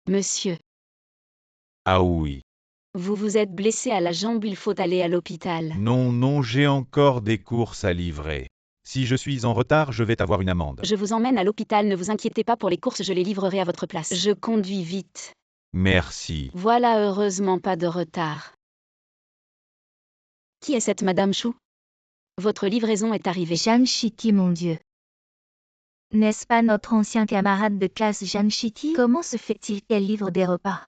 Monsieur, Ah oui. vous vous êtes blessé à la jambe, il faut aller à l'hôpital. Non, j'ai encore des courses à livrer. Si je suis en retard, je vais avoir une amende. Je vous emmène à l'hôpital, ne vous inquiétez pas pour les courses, je les livrerai à votre place. Je conduis vite. Merci. Voilà, heureusement pas de retard. Qui est cette Madame Chou? Votre livraison est arrivée. Jamshiki, mon Dieu. N'est-ce pas notre ancien camarade de classe Jamshiki? Comment se fait-il qu'elle livre des repas?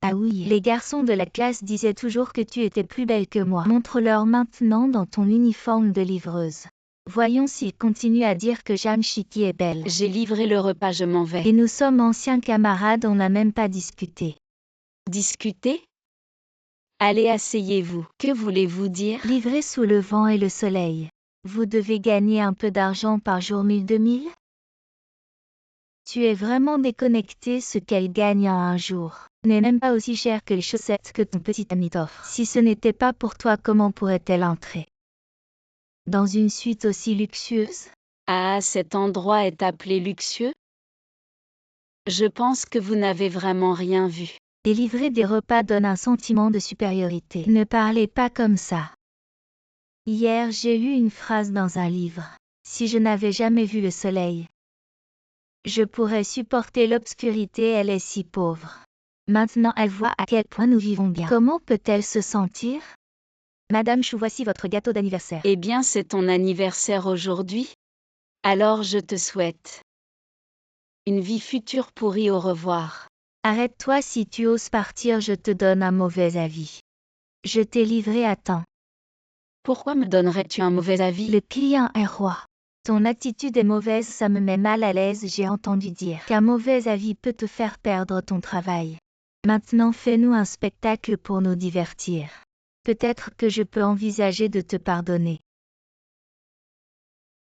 Ah oui, les garçons de la classe disaient toujours que tu étais plus belle que moi. Montre-leur maintenant dans ton uniforme de livreuse. Voyons s'ils continuent à dire que Jamshiki est belle. J'ai livré le repas, je m'en vais. Et nous sommes anciens camarades, on n'a même pas discuté. Discuter? Allez, asseyez-vous. Que voulez-vous dire? Livrer sous le vent et le soleil. Vous devez gagner un peu d'argent par jour, 1000-2000? Tu es vraiment déconnecté, ce qu'elle gagne en un jour n'est même pas aussi cher que les chaussettes que ton petit ami t'offre. Si ce n'était pas pour toi, comment pourrait-elle entrer dans une suite aussi luxueuse? Ah, cet endroit est appelé luxueux? Je pense que vous n'avez vraiment rien vu. Délivrer des repas donne un sentiment de supériorité. Ne parlez pas comme ça. Hier, j'ai lu une phrase dans un livre. Si je n'avais jamais vu le soleil, je pourrais supporter l'obscurité, elle est si pauvre. Maintenant elle voit à quel point nous vivons bien. Comment peut-elle se sentir? Madame Chou, voici votre gâteau d'anniversaire. Eh bien, c'est ton anniversaire aujourd'hui? Alors je te souhaite une vie future pourrie, au revoir. Arrête-toi, si tu oses partir, je te donne un mauvais avis. Je t'ai livré à temps. Pourquoi me donnerais-tu un mauvais avis? Le client est roi. Ton attitude est mauvaise, ça me met mal à l'aise. J'ai entendu dire qu'un mauvais avis peut te faire perdre ton travail. Maintenant, fais-nous un spectacle pour nous divertir. Peut-être que je peux envisager de te pardonner.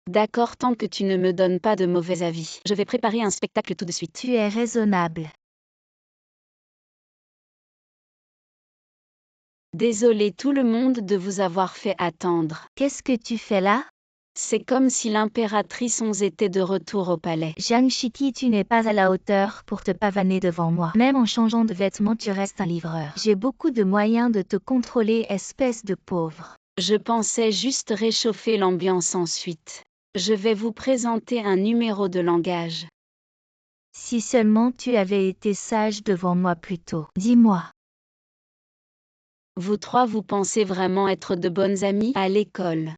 D'accord, tant que tu ne me donnes pas de mauvais avis. Je vais préparer un spectacle tout de suite. Tu es raisonnable. Désolé tout le monde de vous avoir fait attendre. Qu'est-ce que tu fais là? C'est comme si l'impératrice onze était de retour au palais. Jamshiki, tu n'es pas à la hauteur pour te pavaner devant moi. Même en changeant de vêtements, tu restes un livreur. J'ai beaucoup de moyens de te contrôler, espèce de pauvre. Je pensais juste réchauffer l'ambiance ensuite. Je vais vous présenter un numéro de langage. Si seulement tu avais été sage devant moi plus tôt. Dis-moi. Vous trois, vous pensez vraiment être de bonnes amies à l'école.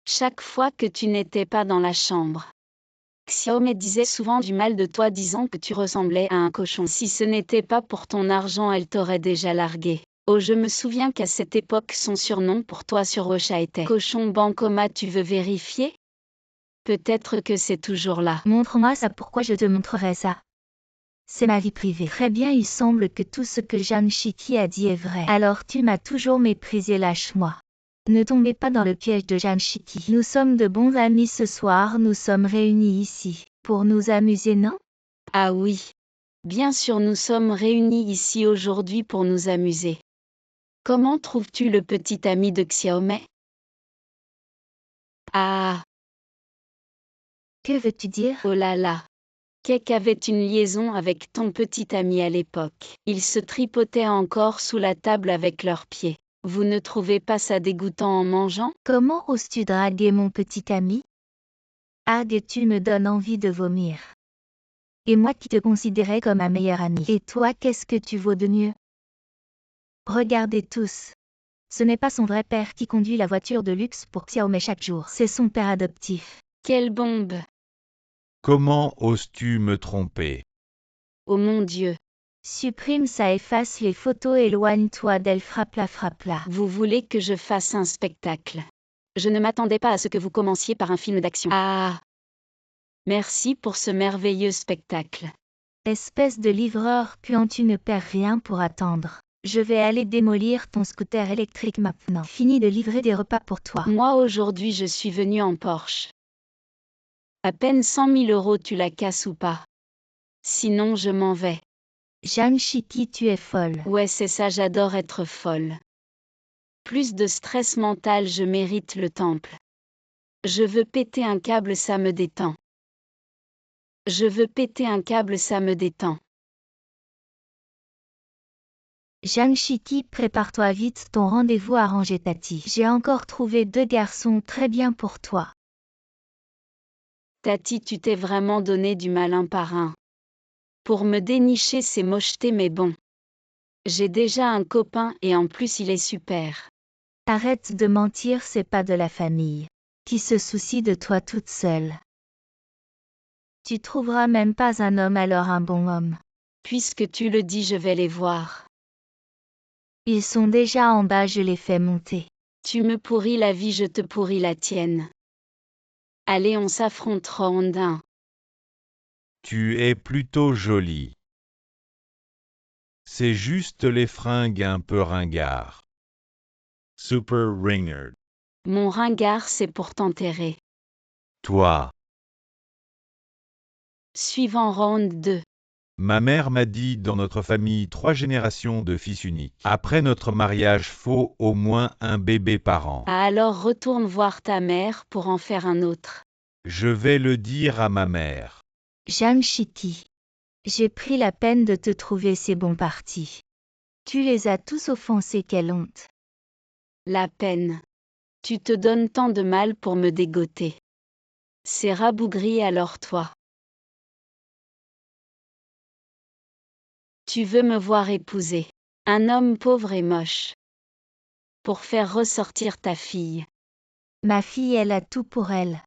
Chaque fois que tu n'étais pas dans la chambre, Xiaomei disait souvent du mal de toi, disant que tu ressemblais à un cochon. Si ce n'était pas pour ton argent, elle t'aurait déjà largué. Oh, je me souviens qu'à cette époque, son surnom pour toi sur Ocha était Cochon Bancoma. Tu veux vérifier? Peut-être que c'est toujours là. Montre-moi ça, pourquoi je te montrerai ça? C'est ma vie privée. Très bien, il semble que tout ce que Jamshiki a dit est vrai. Alors tu m'as toujours méprisé, lâche-moi. Ne tombez pas dans le piège de Jamshiki. Nous sommes de bons amis ce soir, nous sommes réunis ici pour nous amuser, non? Ah oui. Bien sûr, nous sommes réunis ici aujourd'hui pour nous amuser. Comment trouves-tu le petit ami de Xiaomei? Ah, Que veux-tu dire? oh là là. Kek avait une liaison avec ton petit ami à l'époque. Ils se tripotaient encore sous la table avec leurs pieds. Vous ne trouvez pas ça dégoûtant en mangeant? Comment oses-tu draguer mon petit ami? Argue, tu me donnes envie de vomir. Et moi qui te considérais comme un meilleur ami. Et toi, qu'est-ce que tu vaux de mieux? Regardez tous. Ce n'est pas son vrai père qui conduit la voiture de luxe pour Xiaomei chaque jour. C'est son père adoptif. Quelle bombe! Comment oses-tu me tromper? Oh mon Dieu! Supprime ça, efface les photos, éloigne-toi d'elle, frappe-la. Vous voulez que je fasse un spectacle? Je ne m'attendais pas à ce que vous commenciez par un film d'action. Ah! Merci pour ce merveilleux spectacle. Espèce de livreur puant, tu ne perds rien pour attendre. Je vais aller démolir ton scooter électrique maintenant. Fini de livrer des repas pour toi. Moi aujourd'hui je suis venue en Porsche. À peine 100 000 €, tu la casses ou pas? Sinon je m'en vais. Jamshiki, tu es folle. Ouais, c'est ça, j'adore être folle. Plus de stress mental, je mérite le temple. Je veux péter un câble, ça me détend. Je veux péter un câble, ça me détend. Zhang Shiki, prépare-toi vite, ton rendez-vous à ranger Tati. J'ai encore trouvé 2 garçons très bien pour toi. Tati, tu t'es vraiment donné du malin parrain. Pour me dénicher, c'est mocheté mais bon. J'ai déjà un copain et en plus il est super. Arrête de mentir, c'est pas de la famille. Qui se soucie de toi toute seule. Tu trouveras même pas un homme, alors un bon homme. Puisque tu le dis, je vais les voir. Ils sont déjà en bas, je les fais monter. Tu me pourris la vie, je te pourris la tienne. Allez, on s'affronte round 1. Tu es plutôt jolie. C'est juste les fringues un peu ringards. Super ringard. Mon ringard, c'est pour t'enterrer. Toi. Suivant round 2. Ma mère m'a dit dans notre famille 3 générations de fils uniques. Après notre mariage, faut au moins un bébé par an. Ah, alors retourne voir ta mère pour en faire un autre. Je vais le dire à ma mère. Zhang Shiki. J'ai pris la peine de te trouver ces bons partis. Tu les as tous offensés, quelle honte. La peine. Tu te donnes tant de mal pour me dégoter. C'est rabougri alors toi. Tu veux me voir épouser un homme pauvre et moche. Pour faire ressortir ta fille. Ma fille, elle a tout pour elle.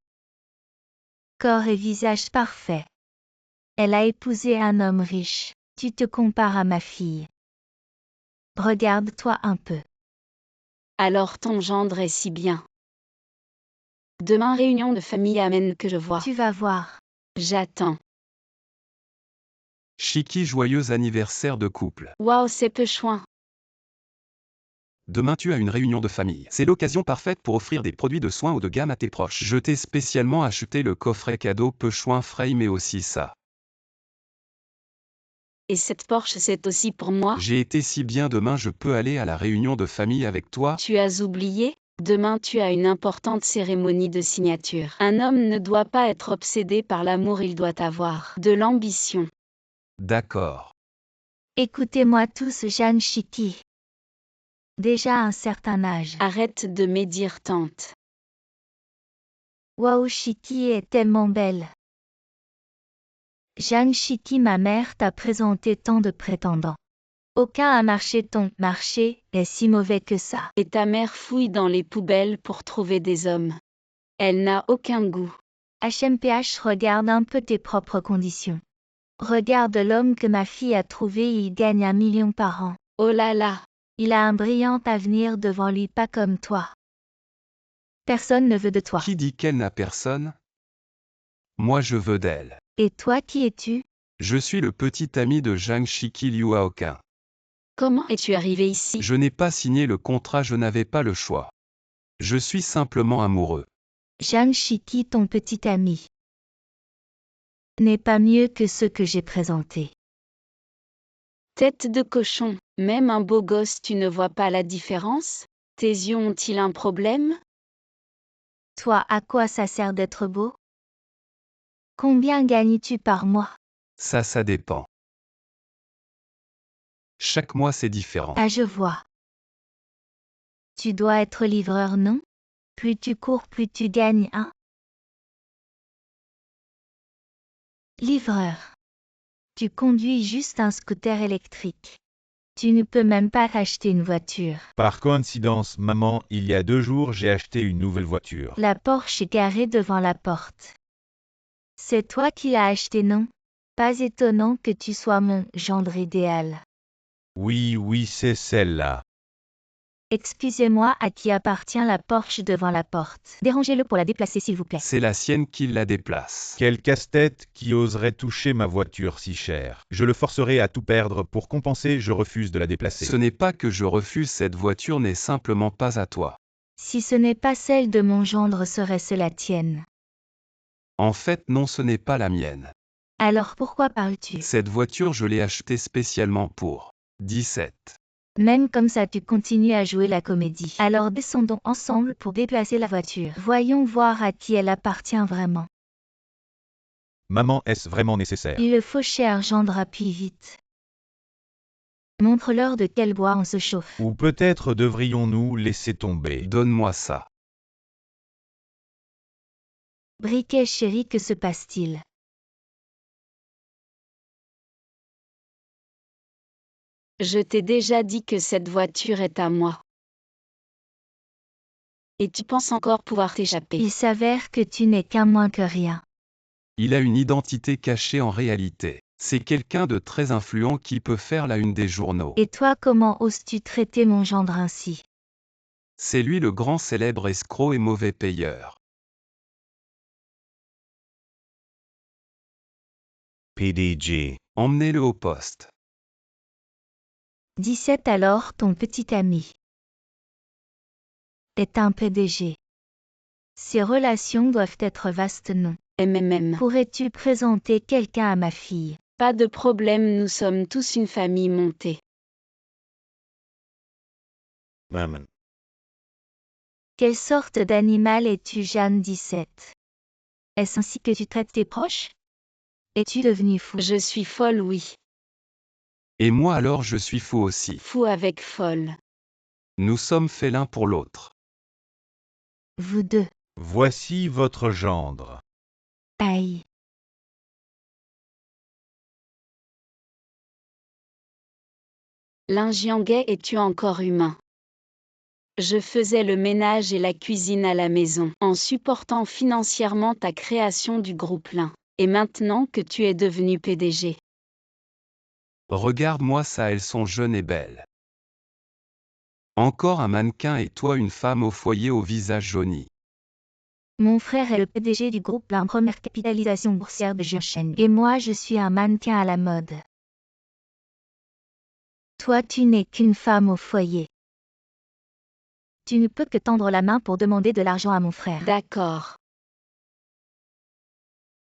Corps et visage parfait. Elle a épousé un homme riche. Tu te compares à ma fille. Regarde-toi un peu. Alors ton gendre est si bien. Demain réunion de famille, amène que je vois. Tu vas voir. J'attends. Shiki, joyeux anniversaire de couple. Waouh, c'est peu chouin. Demain tu as une réunion de famille. C'est l'occasion parfaite pour offrir des produits de soins haut de gamme à tes proches. Je t'ai spécialement acheté le coffret cadeau Peuchouin Frey, mais aussi ça. Et cette Porsche, c'est aussi pour moi. J'ai été si bien, demain je peux aller à la réunion de famille avec toi. Tu as oublié, demain tu as une importante cérémonie de signature. Un homme ne doit pas être obsédé par l'amour, il doit avoir de l'ambition. D'accord. Écoutez-moi tous, Zhang Shiki. Déjà à un certain âge. Arrête de médire, tante. Waouh, Shiki est tellement belle. Zhang Shiki, ma mère t'a présenté tant de prétendants. Aucun a marché, ton marché est si mauvais que ça. Et ta mère fouille dans les poubelles pour trouver des hommes. Elle n'a aucun goût. HMPH, regarde un peu tes propres conditions. Regarde l'homme que ma fille a trouvé, il gagne 1 million par an. Oh là là. Il a un brillant avenir devant lui, pas comme toi. Personne ne veut de toi. Qui dit qu'elle n'a personne? Moi je veux d'elle. Et toi, qui es-tu? Je suis le petit ami de Zhang Shiki, Liu Aokin. Comment es-tu arrivé ici? Je n'ai pas signé le contrat, je n'avais pas le choix. Je suis simplement amoureux. Zhang Shiki, ton petit ami, n'est pas mieux que ceux que j'ai présentés. Tête de cochon, même un beau gosse, tu ne vois pas la différence? Tes yeux ont-ils un problème? Toi, à quoi ça sert d'être beau? Combien gagnes-tu par mois? Ça dépend. Chaque mois c'est différent. Ah, je vois. Tu dois être livreur, non? Plus tu cours, plus tu gagnes, hein? Livreur. Tu conduis juste un scooter électrique. Tu ne peux même pas acheter une voiture. Par coïncidence, maman, il y a 2 jours, j'ai acheté une nouvelle voiture. La Porsche est garée devant la porte. C'est toi qui l'as achetée, non? Pas étonnant que tu sois mon gendre idéal. Oui, c'est celle-là. Excusez-moi, à qui appartient la Porsche devant la porte? Dérangez-le pour la déplacer, s'il vous plaît. C'est la sienne qui la déplace. Quel casse-tête qui oserait toucher ma voiture si chère. Je le forcerai à tout perdre pour compenser, je refuse de la déplacer. Ce n'est pas que je refuse, cette voiture n'est simplement pas à toi. Si ce n'est pas celle de mon gendre, serait-ce la tienne? En fait, non, ce n'est pas la mienne. Alors pourquoi parles-tu? Cette voiture, je l'ai achetée spécialement pour 17. Même comme ça, tu continues à jouer la comédie. Alors descendons ensemble pour déplacer la voiture. Voyons voir à qui elle appartient vraiment. Maman, est-ce vraiment nécessaire? Il le faut, cher gendre, appuie vite. Montre-leur de quel bois on se chauffe. Ou peut-être devrions-nous laisser tomber? Donne-moi ça. Briquet chéri, que se passe-t-il? Je t'ai déjà dit que cette voiture est à moi. Et tu penses encore pouvoir t'échapper? Il s'avère que tu n'es qu'un moins que rien. Il a une identité cachée en réalité. C'est quelqu'un de très influent qui peut faire la une des journaux. Et toi, comment oses-tu traiter mon gendre ainsi? C'est lui le grand célèbre escroc et mauvais payeur. PDG. Emmenez-le au poste. 17 Alors ton petit ami est un PDG. Ces relations doivent être vastes, non? MMM. Pourrais-tu présenter quelqu'un à ma fille? Pas de problème, nous sommes tous une famille montée. Maman. Quelle sorte d'animal es-tu, Jeanne 17? Est-ce ainsi que tu traites tes proches? Es-tu devenu fou? Je suis folle, oui. Et moi alors je suis fou aussi. Fou avec folle. Nous sommes faits l'un pour l'autre. Vous deux. Voici votre gendre. Aïe. Lingianguet, es-tu encore humain? Je faisais le ménage et la cuisine à la maison, en supportant financièrement ta création du groupe Lin. Et maintenant que tu es devenu PDG. Regarde-moi ça, elles sont jeunes et belles. Encore un mannequin et toi une femme au foyer au visage jauni. Mon frère est le PDG du groupe Lin, première capitalisation boursière de Junsheng. Et moi je suis un mannequin à la mode. Toi tu n'es qu'une femme au foyer. Tu ne peux que tendre la main pour demander de l'argent à mon frère. D'accord.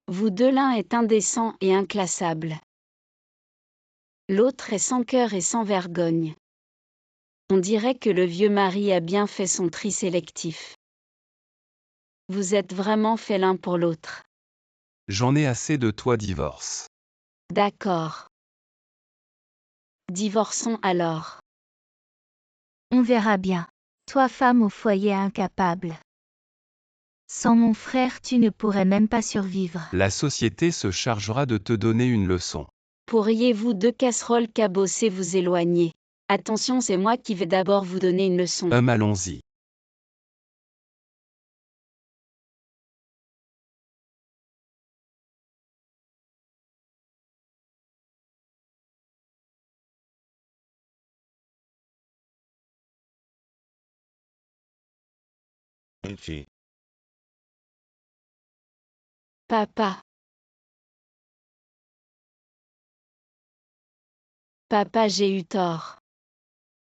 Vous deux, l'un est indécent et inclassable. L'autre est sans cœur et sans vergogne. On dirait que le vieux mari a bien fait son tri sélectif. Vous êtes vraiment faits l'un pour l'autre. J'en ai assez de toi, divorce. D'accord. Divorçons alors. On verra bien. Toi femme au foyer incapable. Sans mon frère tu ne pourrais même pas survivre. La société se chargera de te donner une leçon. Pourriez-vous deux casseroles cabossées vous éloigner? Attention, c'est moi qui vais d'abord vous donner une leçon. Allons-y. Papa. Papa, j'ai eu tort.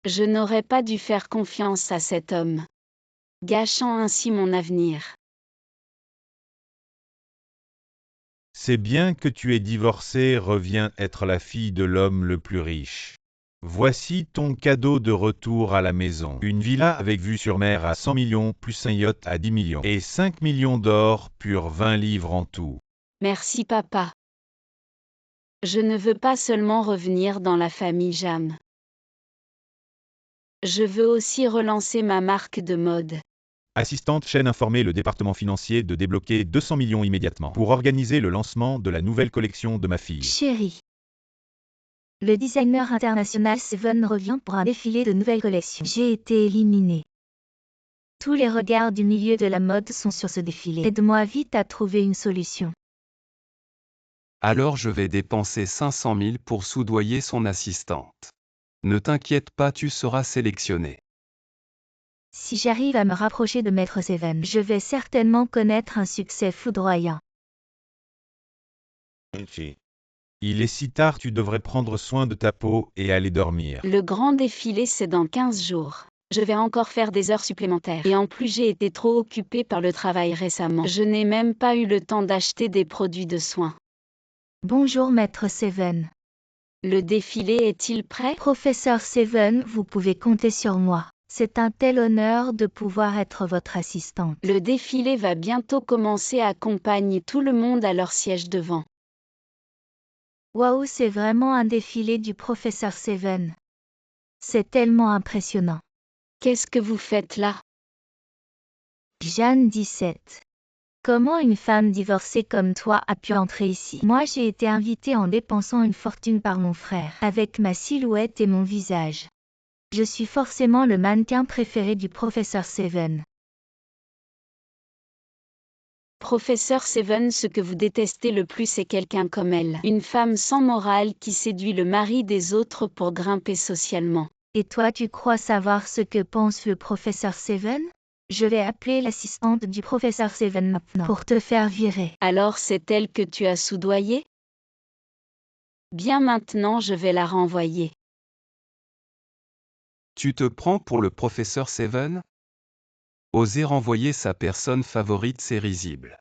Je n'aurais pas dû faire confiance à cet homme, gâchant ainsi mon avenir. C'est bien que tu aies divorcé, reviens être la fille de l'homme le plus riche. Voici ton cadeau de retour à la maison. Une villa avec vue sur mer à 100 millions, plus un yacht à 10 millions. Et 5 millions d'or, pur 20 livres en tout. Merci papa. Je ne veux pas seulement revenir dans la famille Jam. Je veux aussi relancer ma marque de mode. Assistante chaîne informer le département financier de débloquer 200 millions immédiatement pour organiser le lancement de la nouvelle collection de ma fille. Chérie. Le designer international Seven revient pour un défilé de nouvelles collections. J'ai été éliminée. Tous les regards du milieu de la mode sont sur ce défilé. Aide-moi vite à trouver une solution. Alors je vais dépenser 500 000 pour soudoyer son assistante. Ne t'inquiète pas, tu seras sélectionné. Si j'arrive à me rapprocher de Maître Seven, je vais certainement connaître un succès foudroyant. Il est si tard, tu devrais prendre soin de ta peau et aller dormir. Le grand défilé, c'est dans 15 jours. Je vais encore faire des heures supplémentaires. Et en plus, j'ai été trop occupée par le travail récemment. Je n'ai même pas eu le temps d'acheter des produits de soins. Bonjour Maître Seven. Le défilé est-il prêt? Professeur Seven, vous pouvez compter sur moi. C'est un tel honneur de pouvoir être votre assistante. Le défilé va bientôt commencer. Accompagne tout le monde à leur siège devant. Waouh, c'est vraiment un défilé du professeur Seven. C'est tellement impressionnant. Qu'est-ce que vous faites là? Jeanne 17. Comment une femme divorcée comme toi a pu entrer ici? Moi, j'ai été invitée en dépensant une fortune par mon frère, avec ma silhouette et mon visage. Je suis forcément le mannequin préféré du professeur Seven. Professeur Seven, ce que vous détestez le plus c'est quelqu'un comme elle. Une femme sans morale qui séduit le mari des autres pour grimper socialement. Et toi, tu crois savoir ce que pense le professeur Seven? Je vais appeler l'assistante du professeur Seven maintenant pour te faire virer. Alors c'est elle que tu as soudoyée? Bien maintenant je vais la renvoyer. Tu te prends pour le professeur Seven? Oser renvoyer sa personne favorite, c'est risible.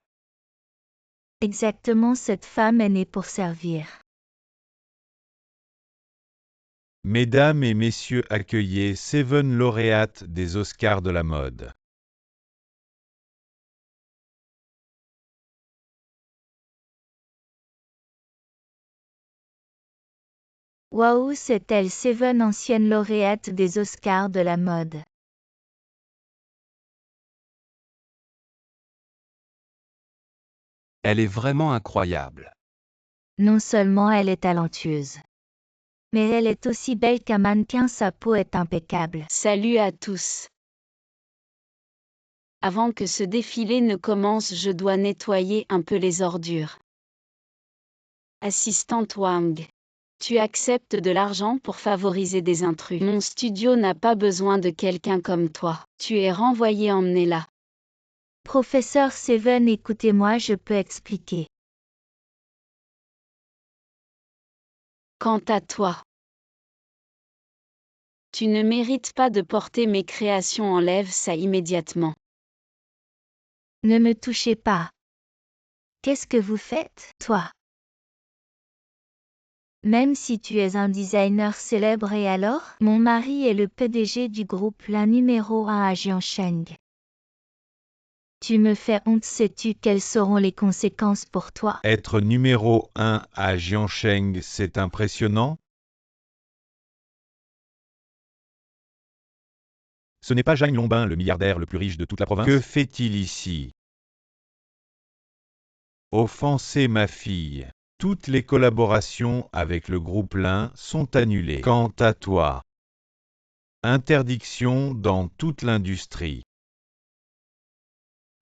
Exactement, cette femme est née pour servir. Mesdames et messieurs, accueillez Seven, lauréate des Oscars de la mode. Waouh, c'est elle, Seven, ancienne lauréate des Oscars de la mode. Elle est vraiment incroyable. Non seulement elle est talentueuse, mais elle est aussi belle qu'un mannequin, sa peau est impeccable. Salut à tous. Avant que ce défilé ne commence, je dois nettoyer un peu les ordures. Assistante Wang. Tu acceptes de l'argent pour favoriser des intrus. Mon studio n'a pas besoin de quelqu'un comme toi. Tu es renvoyé, emmenez-la. Professeur Seven, écoutez-moi, je peux expliquer. Quant à toi, tu ne mérites pas de porter mes créations, enlève ça immédiatement. Ne me touchez pas. Qu'est-ce que vous faites, toi? Même si tu es un designer célèbre, et alors? Mon mari est le PDG du groupe la numéro 1 à Jiangsheng. Tu me fais honte, sais-tu quelles seront les conséquences pour toi? Être numéro 1 à Jiangsheng, c'est impressionnant? Ce n'est pas Jeanne Lombin, le milliardaire le plus riche de toute la province? Que fait-il ici? Offenser ma fille. Toutes les collaborations avec le groupe Lin sont annulées. Quant à toi, interdiction dans toute l'industrie.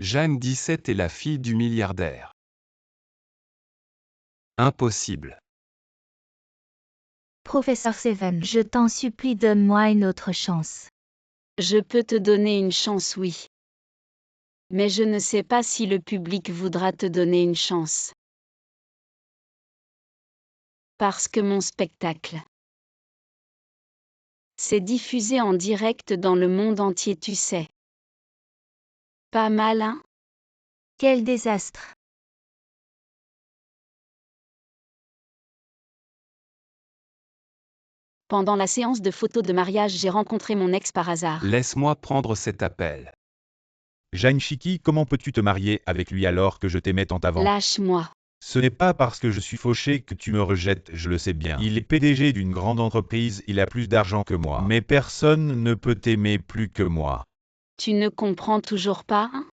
Jeanne 17 est la fille du milliardaire. Impossible. Professeur Seven, je t'en supplie, donne-moi une autre chance. Je peux te donner une chance, oui. Mais je ne sais pas si le public voudra te donner une chance. Parce que mon spectacle, c'est diffusé en direct dans le monde entier, tu sais. Pas mal, hein? Quel désastre! Pendant la séance de photos de mariage, j'ai rencontré mon ex par hasard. Laisse-moi prendre cet appel. Jeanne Chiki, comment peux-tu te marier avec lui alors que je t'aimais tant avant? Lâche-moi. Ce n'est pas parce que je suis fauché que tu me rejettes, je le sais bien. Il est PDG d'une grande entreprise, il a plus d'argent que moi. Mais personne ne peut t'aimer plus que moi. Tu ne comprends toujours pas, hein?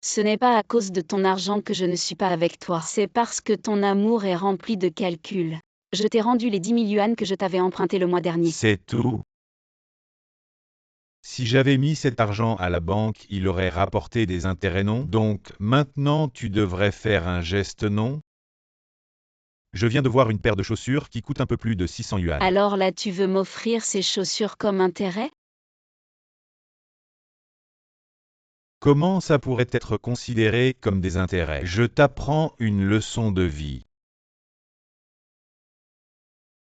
Ce n'est pas à cause de ton argent que je ne suis pas avec toi. C'est parce que ton amour est rempli de calculs. Je t'ai rendu les 10 000 yuan que je t'avais empruntés le mois dernier. C'est tout. Si j'avais mis cet argent à la banque, il aurait rapporté des intérêts, non? Donc, maintenant tu devrais faire un geste, non? Je viens de voir une paire de chaussures qui coûte un peu plus de 600 yuan. Alors là, tu veux m'offrir ces chaussures comme intérêt? Comment ça pourrait être considéré comme des intérêts? Je t'apprends une leçon de vie.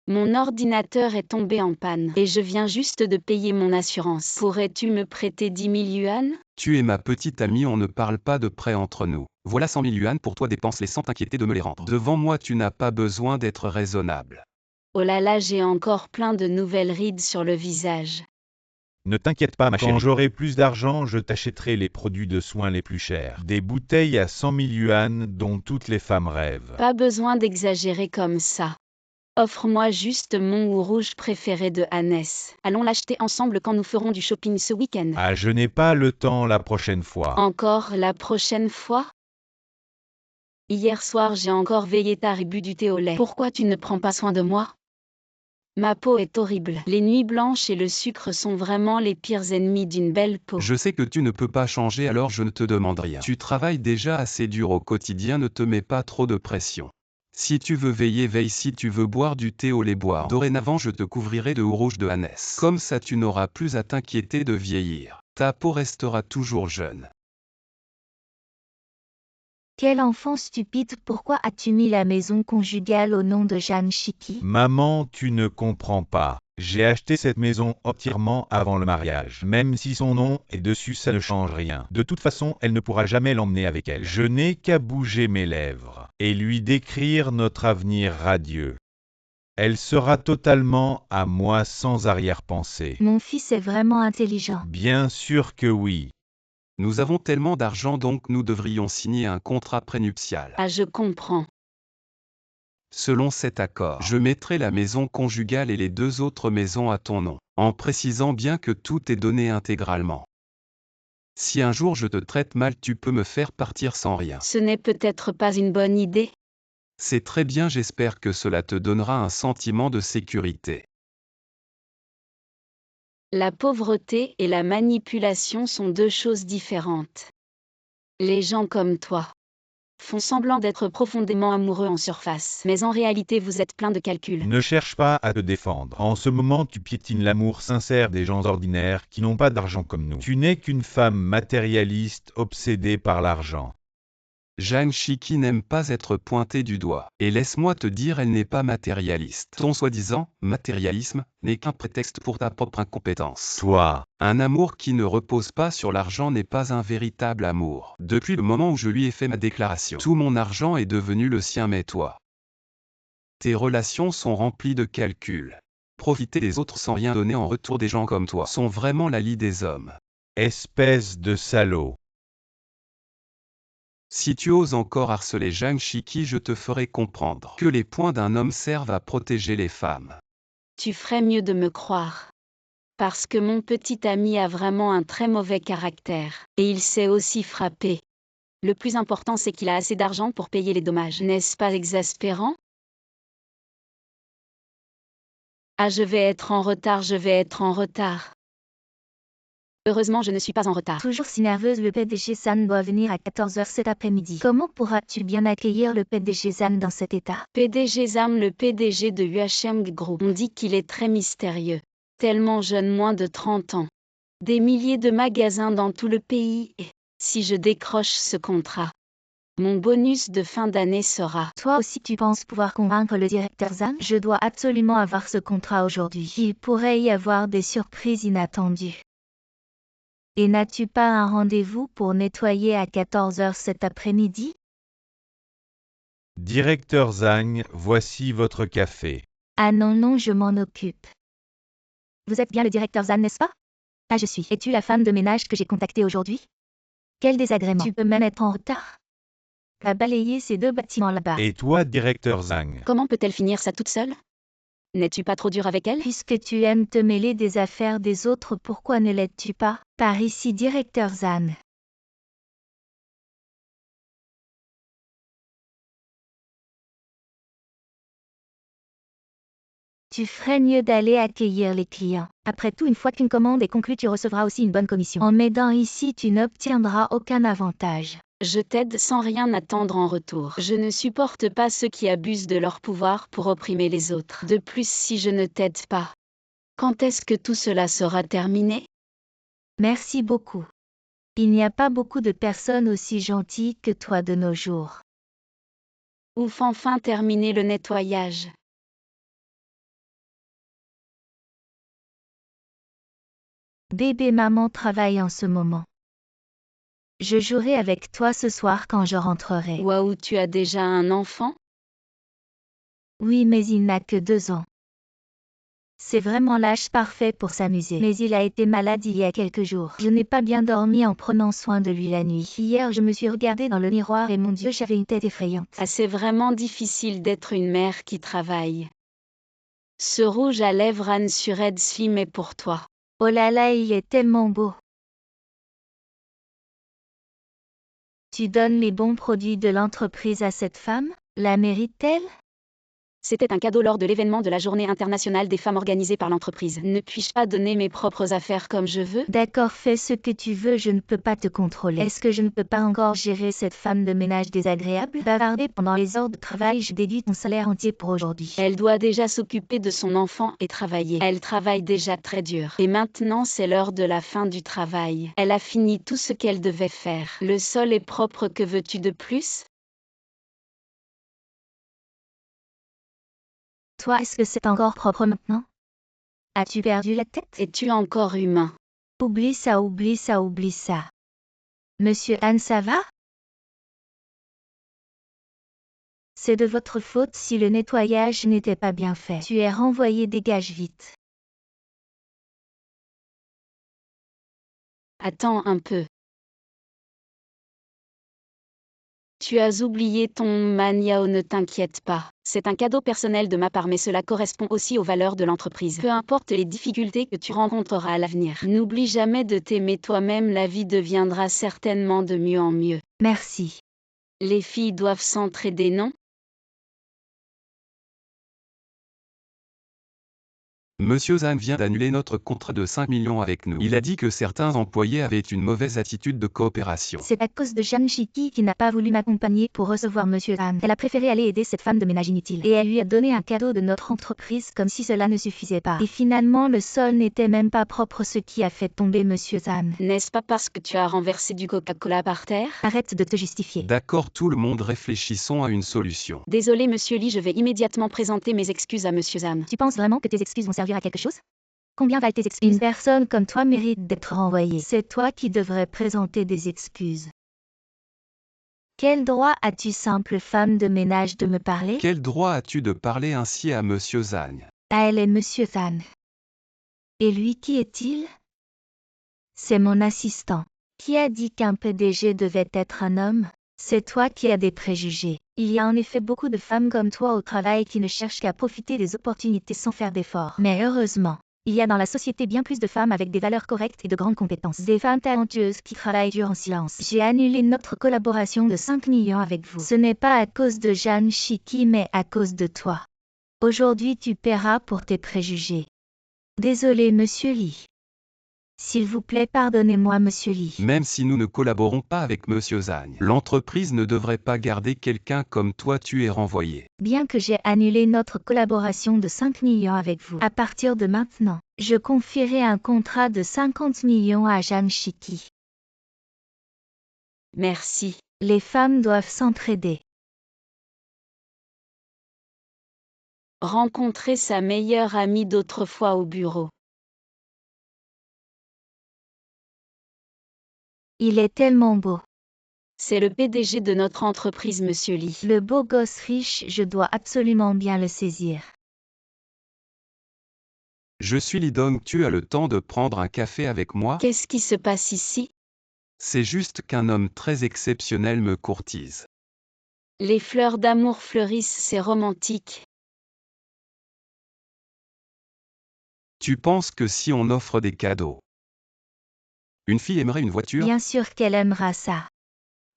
Mon ordinateur est tombé en panne et je viens juste de payer mon assurance. Pourrais-tu me prêter 10 000 yuan? Tu es ma petite amie, on ne parle pas de prêt entre nous. Voilà 100 000 yuan pour toi, dépense-les sans t'inquiéter de me les rendre. Devant moi, tu n'as pas besoin d'être raisonnable. Oh là là, j'ai encore plein de nouvelles rides sur le visage. Ne t'inquiète pas, ma chérie. Quand j'aurai plus d'argent, je t'achèterai les produits de soins les plus chers. Des bouteilles à 100 000 yuan dont toutes les femmes rêvent. Pas besoin d'exagérer comme ça. Offre-moi juste mon ou rouge préféré de Hannes. Allons l'acheter ensemble quand nous ferons du shopping ce week-end. Ah, je n'ai pas le temps la prochaine fois. Encore la prochaine fois? Hier soir j'ai encore veillé tard et bu du thé au lait. Pourquoi tu ne prends pas soin de moi? Ma peau est horrible. Les nuits blanches et le sucre sont vraiment les pires ennemis d'une belle peau. Je sais que tu ne peux pas changer, alors je ne te demande rien. Tu travailles déjà assez dur au quotidien, ne te mets pas trop de pression. Si tu veux veiller, veille. Si tu veux boire du thé au lait, boire. Dorénavant, je te couvrirai de eau rouge de Hannes. Comme ça, tu n'auras plus à t'inquiéter de vieillir. Ta peau restera toujours jeune. Quel enfant stupide, pourquoi as-tu mis la maison conjugale au nom de Jeanne Chiki? Maman, tu ne comprends pas. J'ai acheté cette maison entièrement avant le mariage. Même si son nom est dessus, ça ne change rien. De toute façon, elle ne pourra jamais l'emmener avec elle. Je n'ai qu'à bouger mes lèvres et lui décrire notre avenir radieux. Elle sera totalement à moi sans arrière-pensée. Mon fils est vraiment intelligent. Bien sûr que oui. Nous avons tellement d'argent, donc nous devrions signer un contrat prénuptial. Ah, je comprends. Selon cet accord, je mettrai la maison conjugale et les 2 autres maisons à ton nom, en précisant bien que tout est donné intégralement. Si un jour je te traite mal, tu peux me faire partir sans rien. Ce n'est peut-être pas une bonne idée. C'est très bien, j'espère que cela te donnera un sentiment de sécurité. La pauvreté et la manipulation sont 2 choses différentes. Les gens comme toi font semblant d'être profondément amoureux en surface, mais en réalité vous êtes plein de calculs. Ne cherche pas à te défendre. En ce moment, tu piétines l'amour sincère des gens ordinaires qui n'ont pas d'argent comme nous. Tu n'es qu'une femme matérialiste obsédée par l'argent. Jeanne Chiki n'aime pas être pointée du doigt. Et laisse-moi te dire, elle n'est pas matérialiste. Ton soi-disant matérialisme n'est qu'un prétexte pour ta propre incompétence. Toi, Un amour qui ne repose pas sur l'argent n'est pas un véritable amour. Depuis le moment où je lui ai fait ma déclaration, tout mon argent est devenu le sien, mais toi, tes relations sont remplies de calculs. Profiter des autres sans rien donner en retour, des gens comme toi sont vraiment la lie des hommes. espèce de salaud. Si tu oses encore harceler Jeanne Chiki, je te ferai comprendre que les poings d'un homme servent à protéger les femmes. Tu ferais mieux de me croire. Parce que mon petit ami a vraiment un très mauvais caractère, et il sait aussi frapper. Le plus important, c'est qu'il a assez d'argent pour payer les dommages. N'est-ce pas exaspérant? Ah, je vais être en retard. Heureusement, je ne suis pas en retard. Toujours si nerveuse, le PDG San doit venir à 14h cet après-midi. Comment pourras-tu bien accueillir le PDG San dans cet état? PDG Zam, le PDG de UHM Group. On dit qu'il est très mystérieux. Tellement jeune, moins de 30 ans. Des milliers de magasins dans tout le pays et, si je décroche ce contrat, mon bonus de fin d'année sera... Toi aussi tu penses pouvoir convaincre le directeur Zan? Je dois absolument avoir ce contrat aujourd'hui. Il pourrait y avoir des surprises inattendues. Et n'as-tu pas un rendez-vous pour nettoyer à 14h cet après-midi? Directeur Zhang, voici votre café. Ah non, je m'en occupe. Vous êtes bien le directeur Zan, n'est-ce pas? Ah, je suis. Es-tu la femme de ménage que j'ai contactée aujourd'hui? Quel désagrément. Tu peux même être en retard. À balayer ces 2 bâtiments là-bas. Et toi, directeur Zhang? Comment peut-elle finir ça toute seule? N'es-tu pas trop dur avec elle? Puisque tu aimes te mêler des affaires des autres, pourquoi ne l'aides-tu pas? Par ici, directeur Zan. Tu ferais mieux d'aller accueillir les clients. Après tout, une fois qu'une commande est conclue, tu recevras aussi une bonne commission. En m'aidant ici, tu n'obtiendras aucun avantage. Je t'aide sans rien attendre en retour. Je ne supporte pas ceux qui abusent de leur pouvoir pour opprimer les autres. De plus, si je ne t'aide pas, quand est-ce que tout cela sera terminé? Merci beaucoup. Il n'y a pas beaucoup de personnes aussi gentilles que toi de nos jours. Ouf, enfin terminer le nettoyage. Bébé, maman travaille en ce moment. Je jouerai avec toi ce soir quand je rentrerai. Waouh, tu as déjà un enfant? Oui, mais il n'a que 2 ans. C'est vraiment l'âge parfait pour s'amuser. Mais il a été malade il y a quelques jours. Je n'ai pas bien dormi en prenant soin de lui la nuit. Hier, je me suis regardée dans le miroir et mon Dieu, j'avais une tête effrayante. Ah, c'est vraiment difficile d'être une mère qui travaille. Ce rouge à lèvres Anne Sured Slim est pour toi. Oh là là, il est tellement beau. Tu donnes les bons produits de l'entreprise à cette femme? La mérite-t-elle? C'était un cadeau lors de l'événement de la Journée internationale des femmes organisée par l'entreprise. Ne puis-je pas donner mes propres affaires comme je veux? D'accord, fais ce que tu veux, je ne peux pas te contrôler. Est-ce que je ne peux pas encore gérer cette femme de ménage désagréable? Bavarder pendant les heures de travail, je déduis ton salaire entier pour aujourd'hui. Elle doit déjà s'occuper de son enfant et travailler. Elle travaille déjà très dur. Et maintenant c'est l'heure de la fin du travail. Elle a fini tout ce qu'elle devait faire. Le sol est propre, que veux-tu de plus? Toi, est-ce que c'est encore propre maintenant? As-tu perdu la tête? Es-tu encore humain? Oublie ça, oublie ça, oublie ça. Monsieur Anne, ça va? C'est de votre faute si le nettoyage n'était pas bien fait. Tu es renvoyé, dégage vite. Attends un peu. Tu as oublié ton maniao, ne t'inquiète pas. C'est un cadeau personnel de ma part, mais cela correspond aussi aux valeurs de l'entreprise. Peu importe les difficultés que tu rencontreras à l'avenir, n'oublie jamais de t'aimer toi-même, la vie deviendra certainement de mieux en mieux. Merci. Les filles doivent s'entraider, non? Monsieur Zhang vient d'annuler notre contrat de 5 millions avec nous. Il a dit que certains employés avaient une mauvaise attitude de coopération. C'est à cause de Jeanne Chiki qui n'a pas voulu m'accompagner pour recevoir Monsieur Anne. Elle a préféré aller aider cette femme de ménage inutile. Et elle lui a donné un cadeau de notre entreprise comme si cela ne suffisait pas. Et finalement, le sol n'était même pas propre, ce qui a fait tomber Monsieur Anne. N'est-ce pas parce que tu as renversé du Coca-Cola par terre? Arrête de te justifier. D'accord, tout le monde, réfléchissons à une solution. Désolé Monsieur Lee, je vais immédiatement présenter mes excuses à Monsieur Zam. Tu penses vraiment que tes excuses vont servir à quelque chose? Combien valent tes excuses? Une personne comme toi mérite d'être renvoyée. C'est toi qui devrais présenter des excuses. Quel droit as-tu, simple femme de ménage, de me parler? Quel droit as-tu de parler ainsi à Monsieur Zhang? Ah, elle est Monsieur Zhang. Et lui, qui est-il? C'est mon assistant. Qui a dit qu'un PDG devait être un homme? C'est toi qui as des préjugés. Il y a en effet beaucoup de femmes comme toi au travail qui ne cherchent qu'à profiter des opportunités sans faire d'efforts. Mais heureusement, il y a dans la société bien plus de femmes avec des valeurs correctes et de grandes compétences. Des femmes talentueuses qui travaillent dur en silence. J'ai annulé notre collaboration de 5 millions avec vous. Ce n'est pas à cause de Jeanne Chiki, mais à cause de toi. Aujourd'hui, tu paieras pour tes préjugés. Désolé, Monsieur Lee. S'il vous plaît, pardonnez-moi, Monsieur Lee. Même si nous ne collaborons pas avec Monsieur Zhang, l'entreprise ne devrait pas garder quelqu'un comme toi, tu es renvoyé. Bien que j'ai annulé notre collaboration de 5 millions avec vous, à partir de maintenant, je confierai un contrat de 50 millions à Jeanne Chiki. Merci. Les femmes doivent s'entraider. Rencontrer sa meilleure amie d'autrefois au bureau. Il est tellement beau. C'est le PDG de notre entreprise, Monsieur Lee. Le beau gosse riche, je dois absolument bien le saisir. Je suis Lee Dong, tu as le temps de prendre un café avec moi? Qu'est-ce qui se passe ici? C'est juste qu'un homme très exceptionnel me courtise. Les fleurs d'amour fleurissent, c'est romantique. Tu penses que si on offre des cadeaux, une fille aimerait une voiture? Bien sûr qu'elle aimera ça.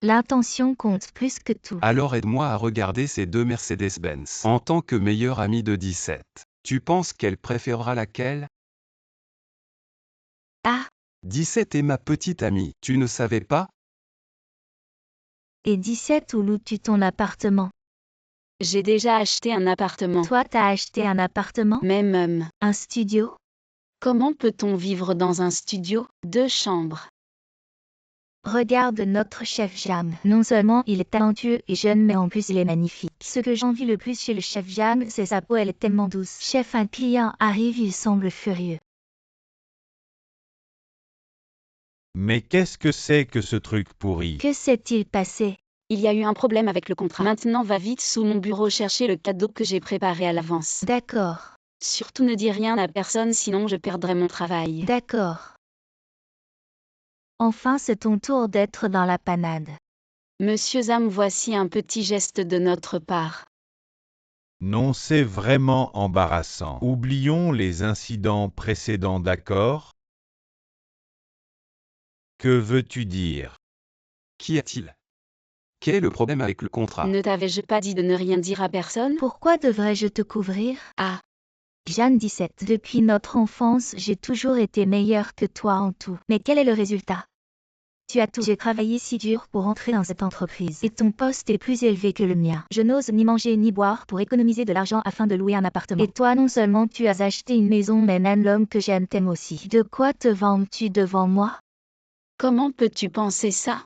L'intention compte plus que tout. Alors aide-moi à regarder ces deux Mercedes-Benz. En tant que meilleure amie de 17, tu penses qu'elle préférera laquelle? Ah, 17 est ma petite amie, tu ne savais pas? et 17, où loues-tu ton appartement? J'ai déjà acheté un appartement. Toi, t'as acheté un appartement? Même. Un studio? Comment peut-on vivre dans un studio? 2 chambres. Regarde notre chef Jam. Non seulement il est talentueux et jeune, mais en plus il est magnifique. Ce que j'envie le plus chez le chef Jam, c'est sa peau, elle est tellement douce. Chef, un client arrive, il semble furieux. Mais qu'est-ce que c'est que ce truc pourri? Que s'est-il passé? Il y a eu un problème avec le contrat. Maintenant va vite sous mon bureau chercher le cadeau que j'ai préparé à l'avance. D'accord. Surtout ne dis rien à personne, sinon je perdrai mon travail. D'accord. Enfin, c'est ton tour d'être dans la panade. Monsieur Zam, voici un petit geste de notre part. Non, c'est vraiment embarrassant. Oublions les incidents précédents, d'accord? Que veux-tu dire? Qu'y a-t-il? Quel est le problème avec le contrat? Ne t'avais-je pas dit de ne rien dire à personne? Pourquoi devrais-je te couvrir? Ah, Jeanne 17. Depuis notre enfance, j'ai toujours été meilleure que toi en tout. Mais quel est le résultat? Tu as tout. J'ai travaillé si dur pour entrer dans cette entreprise. Et ton poste est plus élevé que le mien. Je n'ose ni manger ni boire pour économiser de l'argent afin de louer un appartement. Et toi, non seulement tu as acheté une maison, mais même l'homme que j'aime t'aime aussi. De quoi te vantes-tu devant moi? comment peux-tu penser ça?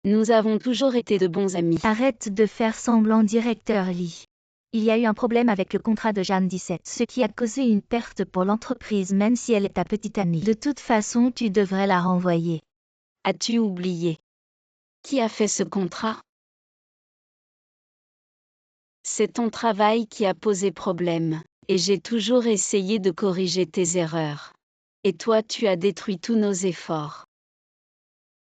Nous avons toujours été de bons amis. Arrête de faire semblant, directeur Lee. Il y a eu un problème avec le contrat de Jeanne 17, ce qui a causé une perte pour l'entreprise même si elle est ta petite amie. De toute façon, tu devrais la renvoyer. As-tu oublié? Qui a fait ce contrat? C'est ton travail qui a posé problème, et j'ai toujours essayé de corriger tes erreurs. Et toi, tu as détruit tous nos efforts.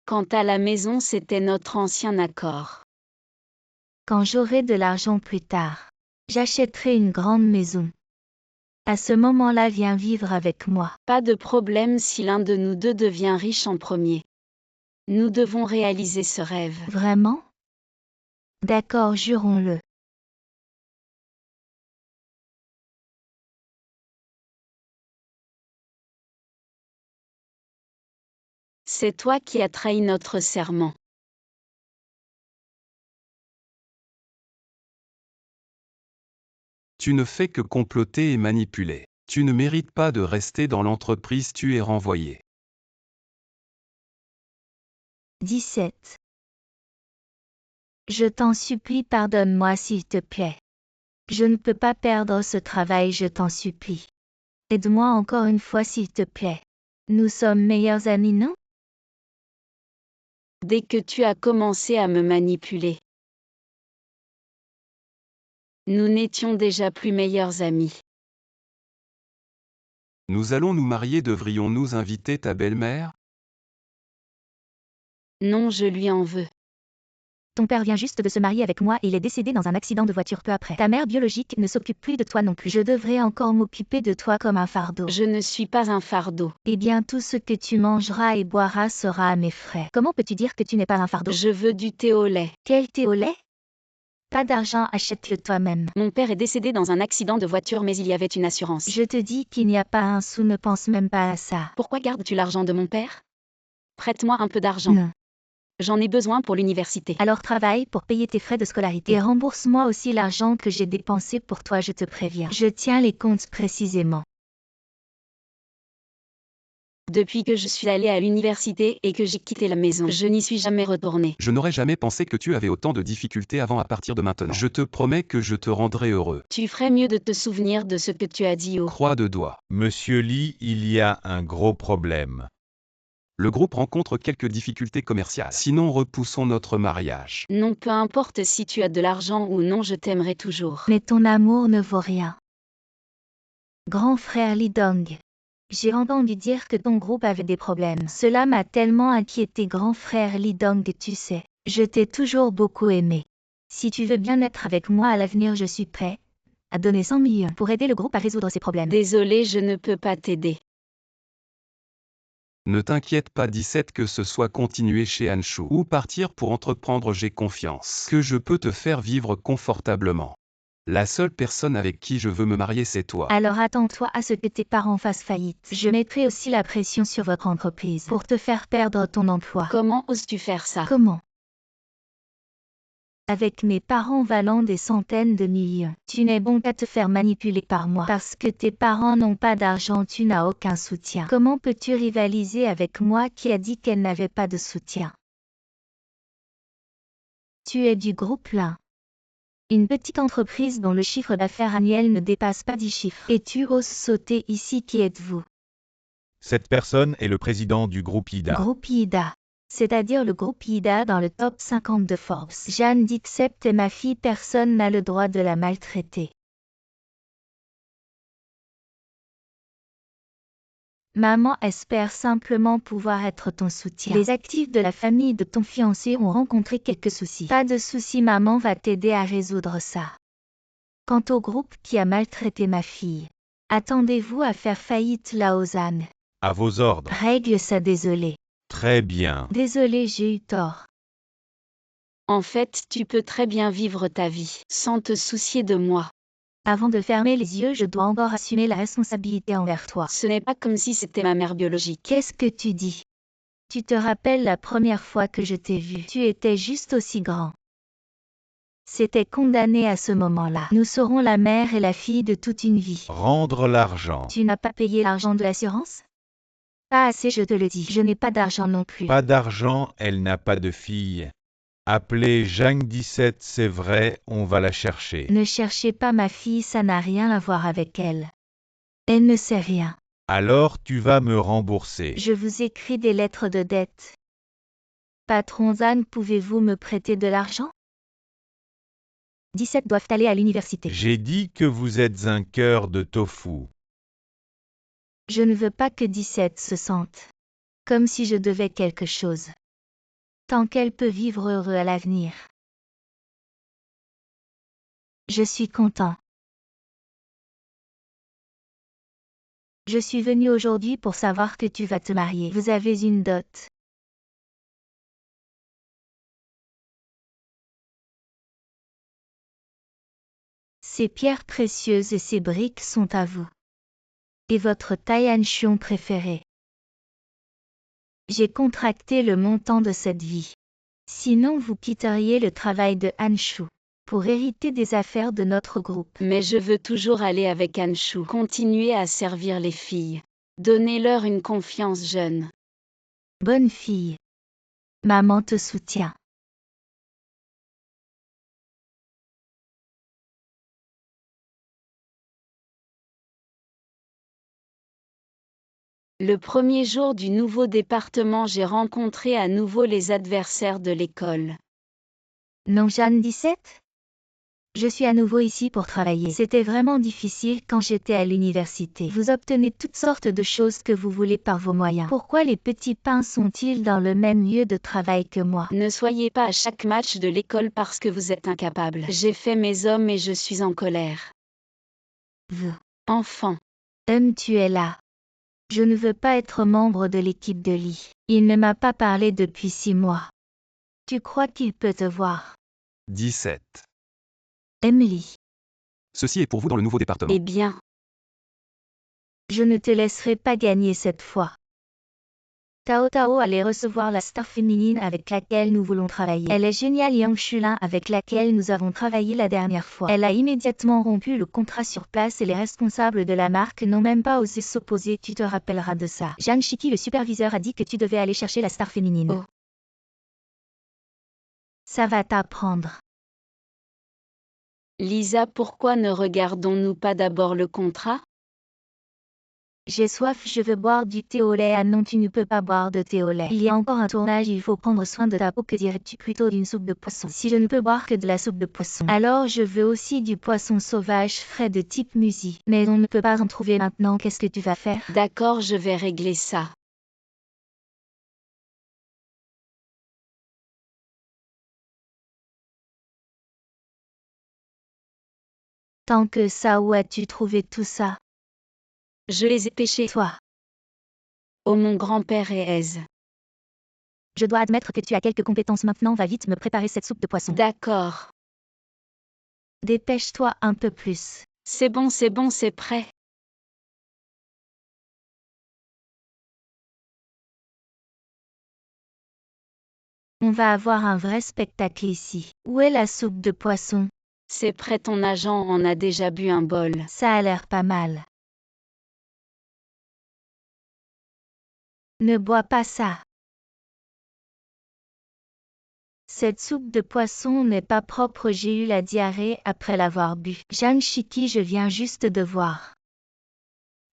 Quant à la maison, c'était notre ancien accord. Quand j'aurai de l'argent plus tard, j'achèterai une grande maison. À ce moment-là, viens vivre avec moi. Pas de problème si l'un de nous deux devient riche en premier. Nous devons réaliser ce rêve. Vraiment? D'accord, jurons-le. C'est toi qui as trahi notre serment. Tu ne fais que comploter et manipuler. Tu ne mérites pas de rester dans l'entreprise, tu es renvoyé. 17. Je t'en supplie, pardonne-moi s'il te plaît. Je ne peux pas perdre ce travail, je t'en supplie. Aide-moi encore une fois s'il te plaît. Nous sommes meilleurs amis, non? Dès que tu as commencé à me manipuler, nous n'étions déjà plus meilleurs amis. Nous allons nous marier, devrions-nous inviter ta belle-mère? Non, je lui en veux. Ton père vient juste de se marier avec moi et il est décédé dans un accident de voiture peu après. Ta mère biologique ne s'occupe plus de toi non plus. Je devrais encore m'occuper de toi comme un fardeau. Je ne suis pas un fardeau. Eh bien, tout ce que tu mangeras et boiras sera à mes frais. Comment peux-tu dire que tu n'es pas un fardeau? Je veux du thé au lait. Quel thé au lait? Pas d'argent, achète-le toi-même. Mon père est décédé dans un accident de voiture, mais il y avait une assurance. Je te dis qu'il n'y a pas un sou, ne pense même pas à ça. Pourquoi gardes-tu l'argent de mon père? Prête-moi un peu d'argent. Non. J'en ai besoin pour l'université. Alors travaille pour payer tes frais de scolarité et rembourse-moi aussi l'argent que j'ai dépensé pour toi, je te préviens. Je tiens les comptes précisément. Depuis que je suis allée à l'université et que j'ai quitté la maison, je n'y suis jamais retournée. Je n'aurais jamais pensé que tu avais autant de difficultés avant à partir de maintenant. Je te promets que je te rendrai heureux. Tu ferais mieux de te souvenir de ce que tu as dit au... Croix de doigt. Monsieur Lee, il y a un gros problème. Le groupe rencontre quelques difficultés commerciales. Sinon, repoussons notre mariage. Non, peu importe si tu as de l'argent ou non, je t'aimerai toujours. Mais ton amour ne vaut rien. Grand frère Lee Dong. J'ai entendu dire que ton groupe avait des problèmes. Cela m'a tellement inquiété, grand frère Lee Dong, tu sais. Je t'ai toujours beaucoup aimé. Si tu veux bien être avec moi à l'avenir, je suis prêt à donner 100 millions pour aider le groupe à résoudre ses problèmes. Désolé, je ne peux pas t'aider. Ne t'inquiète pas, 17, que ce soit continuer chez Anshu ou partir pour entreprendre, j'ai confiance que je peux te faire vivre confortablement. La seule personne avec qui je veux me marier, c'est toi. Alors attends-toi à ce que tes parents fassent faillite. Je mettrai aussi la pression sur votre entreprise pour te faire perdre ton emploi. Comment oses-tu faire ça? Comment? Avec mes parents valant des centaines de millions, tu n'es bon qu'à te faire manipuler par moi. Parce que tes parents n'ont pas d'argent, tu n'as aucun soutien. Comment peux-tu rivaliser avec moi qui a dit qu'elle n'avait pas de soutien? Tu es du groupe Lin. Une petite entreprise dont le chiffre d'affaires annuel ne dépasse pas 10 chiffres. Et tu oses sauter ici, qui êtes-vous? Cette personne est le président du groupe IDA. Groupe IDA. C'est-à-dire le groupe IDA dans le top 50 de Forbes. Jeanne 17 est ma fille, personne n'a le droit de la maltraiter. Maman espère simplement pouvoir être ton soutien. Les actifs de la famille de ton fiancé ont rencontré quelques soucis. Pas de soucis, maman va t'aider à résoudre ça. Quant au groupe qui a maltraité ma fille, attendez-vous à faire faillite Laozane? À vos ordres. Règle ça, désolé. Très bien. Désolé, j'ai eu tort. En fait, tu peux très bien vivre ta vie, sans te soucier de moi. Avant de fermer les yeux, je dois encore assumer la responsabilité envers toi. Ce n'est pas comme si c'était ma mère biologique. Qu'est-ce que tu dis? Tu te rappelles la première fois que je t'ai vu? Tu étais juste aussi grand. C'était condamné à ce moment-là. Nous serons la mère et la fille de toute une vie. Rendre l'argent. Tu n'as pas payé l'argent de l'assurance? Pas assez, je te le dis. Je n'ai pas d'argent non plus. Pas d'argent, elle n'a pas de fille. Appelez Jeanne 17, c'est vrai, on va la chercher. Ne cherchez pas ma fille, ça n'a rien à voir avec elle. Elle ne sait rien. Alors tu vas me rembourser. Je vous écris des lettres de dette. Patron Zan, pouvez-vous me prêter de l'argent? 17 doivent aller à l'université. J'ai dit que vous êtes un cœur de tofu. Je ne veux pas que 17 se sente comme si je devais quelque chose. Tant qu'elle peut vivre heureux à l'avenir. Je suis content. Je suis venu aujourd'hui pour savoir que tu vas te marier. Vous avez une dot. Ces pierres précieuses et ces briques sont à vous. Et votre Taianxion préféré. J'ai contracté le montant de cette vie. Sinon vous quitteriez le travail de Hanshu pour hériter des affaires de notre groupe. Mais je veux toujours aller avec Hanshu. Continuer à servir les filles. Donnez-leur une confiance jeune. Bonne fille. Maman te soutient. Le premier jour du nouveau département, j'ai rencontré à nouveau les adversaires de l'école. Non, Jeanne 17? Je suis à nouveau ici pour travailler. C'était vraiment difficile quand j'étais à l'université. Vous obtenez toutes sortes de choses que vous voulez par vos moyens. Pourquoi les petits pains sont-ils dans le même lieu de travail que moi? Ne soyez pas à chaque match de l'école parce que vous êtes incapable. J'ai fait mes hommes et je suis en colère. Vous. Enfant. Tu es là. Je ne veux pas être membre de l'équipe de Lee. Il ne m'a pas parlé depuis 6 mois. Tu crois qu'il peut te voir? 17. Emily. Ceci est pour vous dans le nouveau département. Eh bien. Je ne te laisserai pas gagner cette fois. Tao Tao allait recevoir la star féminine avec laquelle nous voulons travailler. Elle est géniale Yang Shulin avec laquelle nous avons travaillé la dernière fois. Elle a immédiatement rompu le contrat sur place et les responsables de la marque n'ont même pas osé s'opposer. Tu te rappelleras de ça. Jeanne Shiki, le superviseur, a dit que tu devais aller chercher la star féminine. Oh. Ça va t'apprendre. Lisa, pourquoi ne regardons-nous pas d'abord le contrat? J'ai soif, je veux boire du thé au lait. Ah non, tu ne peux pas boire de thé au lait. Il y a encore un tournage, il faut prendre soin de ta peau. Que dirais-tu plutôt d'une soupe de poisson? Si je ne peux boire que de la soupe de poisson, alors je veux aussi du poisson sauvage frais de type musi. Mais on ne peut pas en trouver maintenant, qu'est-ce que tu vas faire? D'accord, je vais régler ça. Tant que ça, où as-tu trouvé tout ça? Je les ai pêchés. Toi. Oh, mon grand-père est aise. Je dois admettre que tu as quelques compétences maintenant, va vite me préparer cette soupe de poisson. D'accord. Dépêche-toi un peu plus. C'est bon, c'est prêt. On va avoir un vrai spectacle ici. Où est la soupe de poisson? C'est prêt, ton agent en a déjà bu un bol. Ça a l'air pas mal. Ne bois pas ça. Cette soupe de poisson n'est pas propre, j'ai eu la diarrhée après l'avoir bu. Jeanne Shiki, je viens juste de voir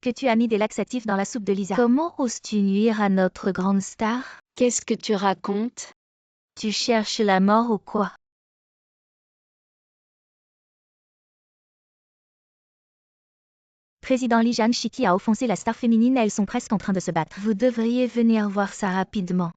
que tu as mis des laxatifs dans la soupe de Lisa. Comment oses-tu nuire à notre grande star? Qu'est-ce que tu racontes? Tu cherches la mort ou quoi? Président Lee, Jeanne Shiki a offensé la star féminine, elles sont presque en train de se battre. Vous devriez venir voir ça rapidement.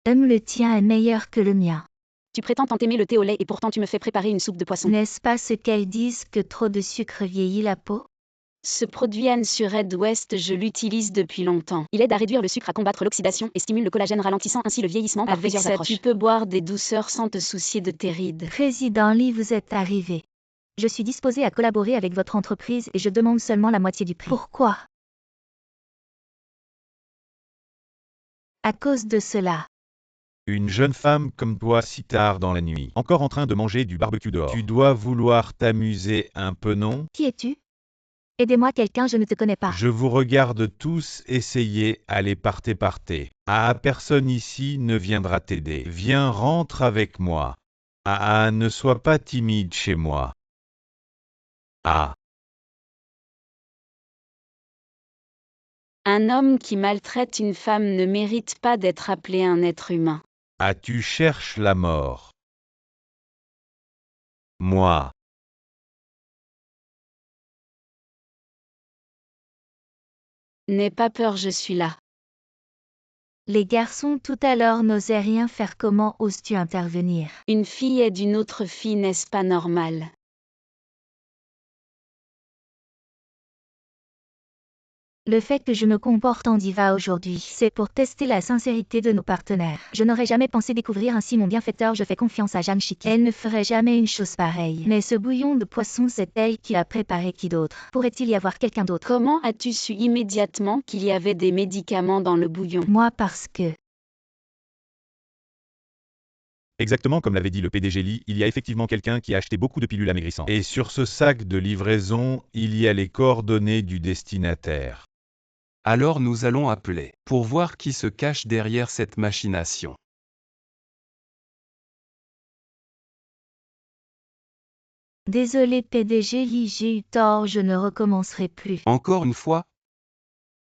Le tien est meilleur que le mien. Tu prétends tant aimer le thé au lait et pourtant tu me fais préparer une soupe de poisson. N'est-ce pas ce qu'elles disent que trop de sucre vieillit la peau? Ce produit Anne sur Red West, je l'utilise depuis longtemps. Il aide à réduire le sucre, à combattre l'oxydation et stimule le collagène, ralentissant ainsi le vieillissement par plusieurs approches. Tu peux boire des douceurs sans te soucier de tes rides. Président Lee, vous êtes arrivé. Je suis disposé à collaborer avec votre entreprise et je demande seulement la moitié du prix. Pourquoi? À cause de cela. Une jeune femme comme toi si tard dans la nuit, encore en train de manger du barbecue dehors. Tu dois vouloir t'amuser un peu, non? Qui es-tu? Aidez-moi quelqu'un, je ne te connais pas. Je vous regarde tous essayer, allez partez. Ah, personne ici ne viendra t'aider. Viens, rentre avec moi. Ah, ne sois pas timide chez moi. Ah. Un homme qui maltraite une femme ne mérite pas d'être appelé un être humain. Ah, tu cherches la mort. Moi. N'aie pas peur, je suis là. Les garçons tout à l'heure n'osaient rien faire, comment oses-tu intervenir? Une fille aide une autre fille, n'est-ce pas normal? Le fait que je me comporte en diva aujourd'hui, c'est pour tester la sincérité de nos partenaires. Je n'aurais jamais pensé découvrir ainsi mon bienfaiteur, je fais confiance à Jeanne Chiki. Elle ne ferait jamais une chose pareille. Mais ce bouillon de poisson, c'est elle qui l'a préparé, qui d'autre? Pourrait-il y avoir quelqu'un d'autre? Comment as-tu su immédiatement qu'il y avait des médicaments dans le bouillon? Moi, parce que... Exactement comme l'avait dit le PDG Lee, il y a effectivement quelqu'un qui a acheté beaucoup de pilules amaigrissantes. Et sur ce sac de livraison, il y a les coordonnées du destinataire. Alors nous allons appeler, pour voir qui se cache derrière cette machination. Désolé PDG Lee, j'ai eu tort, je ne recommencerai plus. Encore une fois,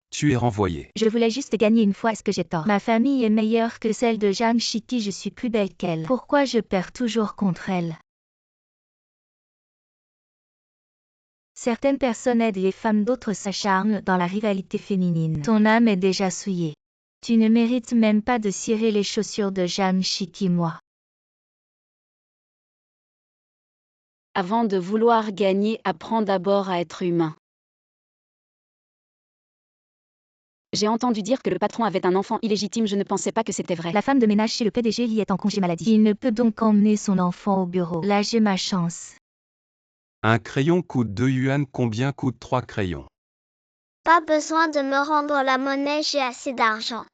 tu es renvoyé. Je voulais juste gagner une fois, est-ce que j'ai tort? Ma famille est meilleure que celle de Jeanne Chiki, je suis plus belle qu'elle. Pourquoi je perds toujours contre elle? Certaines personnes aident les femmes, d'autres s'acharnent dans la rivalité féminine. Ton âme est déjà souillée. Tu ne mérites même pas de cirer les chaussures de Jeanne Chiki, moi. Avant de vouloir gagner, apprends d'abord à être humain. J'ai entendu dire que le patron avait un enfant illégitime, je ne pensais pas que c'était vrai. La femme de ménage chez le PDG Lee est en congé maladie. Il ne peut donc emmener son enfant au bureau. Là, j'ai ma chance. Un crayon coûte 2 yuan, combien coûte 3 crayons? Pas besoin de me rendre la monnaie, j'ai assez d'argent.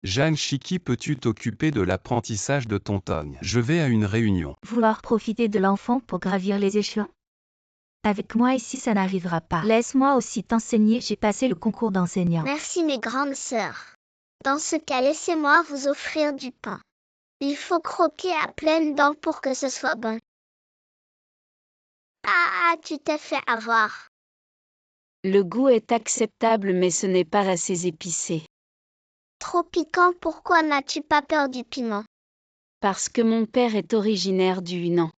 Jeanne Chiki, peux-tu t'occuper de l'apprentissage de ton tonne? Je vais à une réunion. Vouloir profiter de l'enfant pour gravir les échelons? Avec moi ici, ça n'arrivera pas. Laisse-moi aussi t'enseigner, j'ai passé le concours d'enseignant. Merci mes grandes sœurs. Dans ce cas, laissez-moi vous offrir du pain. Il faut croquer à pleines dents pour que ce soit bon. Ah, tu t'es fait avoir. Le goût est acceptable mais ce n'est pas assez épicé. Trop piquant, pourquoi n'as-tu pas peur du piment? Parce que mon père est originaire du Hunan.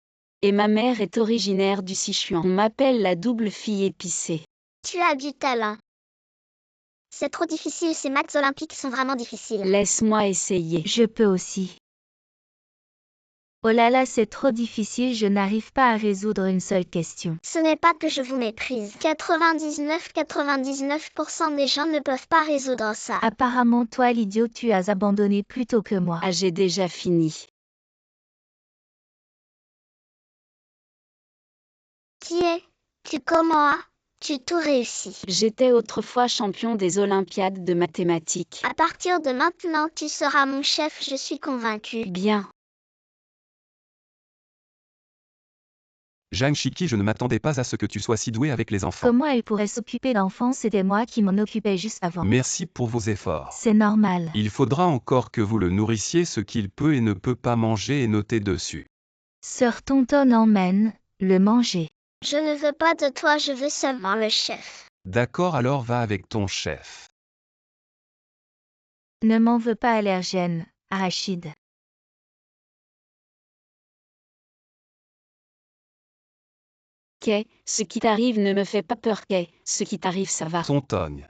Et ma mère est originaire du Sichuan. On m'appelle la double fille épicée. Tu as du talent. C'est trop difficile, ces maths olympiques sont vraiment difficiles. Laisse-moi essayer. Je peux aussi. Oh là là, c'est trop difficile, je n'arrive pas à résoudre une seule question. Ce n'est pas que je vous méprise. 99% des gens ne peuvent pas résoudre ça. Apparemment, toi l'idiot, tu as abandonné plus tôt que moi. Ah, j'ai déjà fini. Qui es-tu? Comment as-tu tout réussi? J'étais autrefois champion des Olympiades de mathématiques. À partir de maintenant, tu seras mon chef, je suis convaincue. Bien. Jeanne Chiki, je ne m'attendais pas à ce que tu sois si douée avec les enfants. Comment elle pourrait s'occuper d'enfants? C'était moi qui m'en occupais juste avant. Merci pour vos efforts. C'est normal. Il faudra encore que vous le nourrissiez, ce qu'il peut et ne peut pas manger et noter dessus. Sœur Tonton emmène le manger. Je ne veux pas de toi, je veux seulement le chef. D'accord, alors va avec ton chef. Ne m'en veux pas, allergène, arachide. Ce qui t'arrive ne me fait pas peur, ce qui t'arrive ça va. Ton tonne.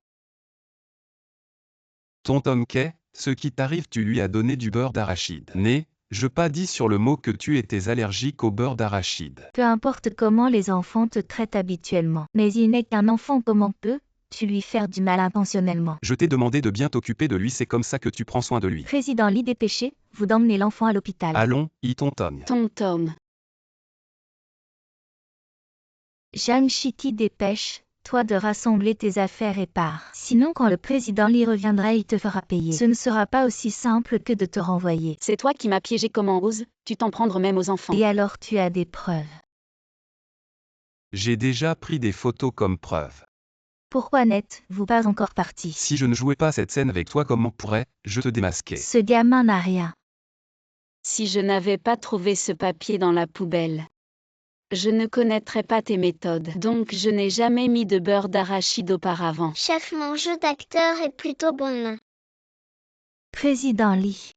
Ton Tom Kay, ce qui t'arrive, tu lui as donné du beurre d'arachide. Né, Je pas dit sur le mot que tu étais allergique au beurre d'arachide. Peu importe comment les enfants te traitent habituellement. Mais il n'est qu'un enfant, comment peux-tu lui faire du mal intentionnellement? Je t'ai demandé de bien t'occuper de lui, c'est comme ça que tu prends soin de lui. Président Lee dépêché, vous d'emmener l'enfant à l'hôpital. Allons, y tontonne. Tom. Jeanne Chitty dépêche, toi de rassembler tes affaires et pars. Sinon quand le président Lee reviendra il te fera payer. Ce ne sera pas aussi simple que de te renvoyer. C'est toi qui m'as piégé, comment oses-tu t'en prendre même aux enfants? Et alors tu as des preuves. J'ai déjà pris des photos comme preuve. Pourquoi n'êtes-vous pas encore parti? Si je ne jouais pas cette scène avec toi, comment pourrais-je te démasquer? Ce gamin n'a rien. Si je n'avais pas trouvé ce papier dans la poubelle, je ne connaîtrais pas tes méthodes. Donc je n'ai jamais mis de beurre d'arachide auparavant. Chef, mon jeu d'acteur est plutôt bon. Président Lee.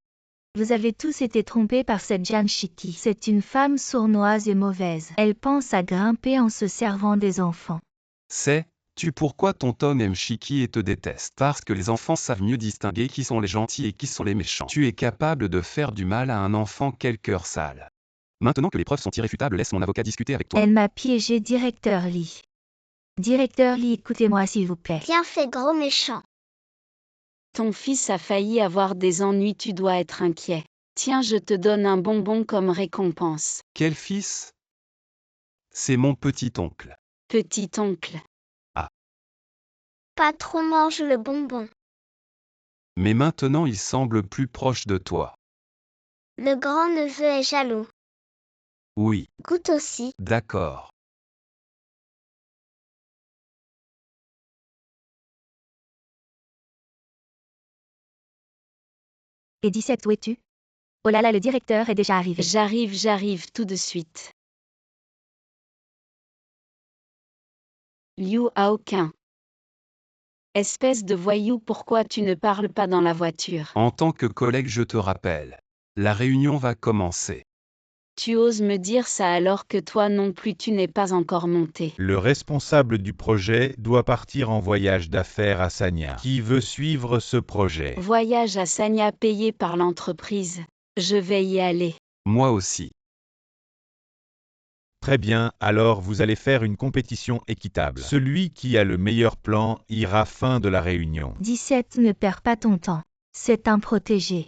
Vous avez tous été trompés par cette Jeanne Chitty. C'est une femme sournoise et mauvaise. Elle pense à grimper en se servant des enfants. Sais-tu pourquoi ton Tom aime Chicky et te déteste? Parce que les enfants savent mieux distinguer qui sont les gentils et qui sont les méchants. Tu es capable de faire du mal à un enfant, quel cœur sale. Maintenant que les preuves sont irréfutables, laisse mon avocat discuter avec toi. Elle m'a piégé, directeur Lee. Directeur Lee, écoutez-moi s'il vous plaît. Bien fait, gros méchant. Ton fils a failli avoir des ennuis, tu dois être inquiet. Tiens, je te donne un bonbon comme récompense. Quel fils? C'est mon petit-oncle. Petit-oncle. Pas trop mange le bonbon. Mais maintenant il semble plus proche de toi. Le grand-neveu est jaloux. Oui, Goûte aussi. d'accord. Et 17, où es-tu? Oh là là, le directeur est déjà arrivé. J'arrive tout de suite. Liu Aoqin. Espèce de voyou, pourquoi tu ne parles pas dans la voiture? En tant que collègue, je te rappelle. La réunion va commencer. Tu oses me dire ça alors que toi non plus tu n'es pas encore monté. Le responsable du projet doit partir en voyage d'affaires à Sanya. Qui veut suivre ce projet? Voyage à Sanya payé par l'entreprise. Je vais y aller. Moi aussi. Très bien, alors vous allez faire une compétition équitable. Celui qui a le meilleur plan ira fin de la réunion. 17, ne perds pas ton temps. C'est un protégé.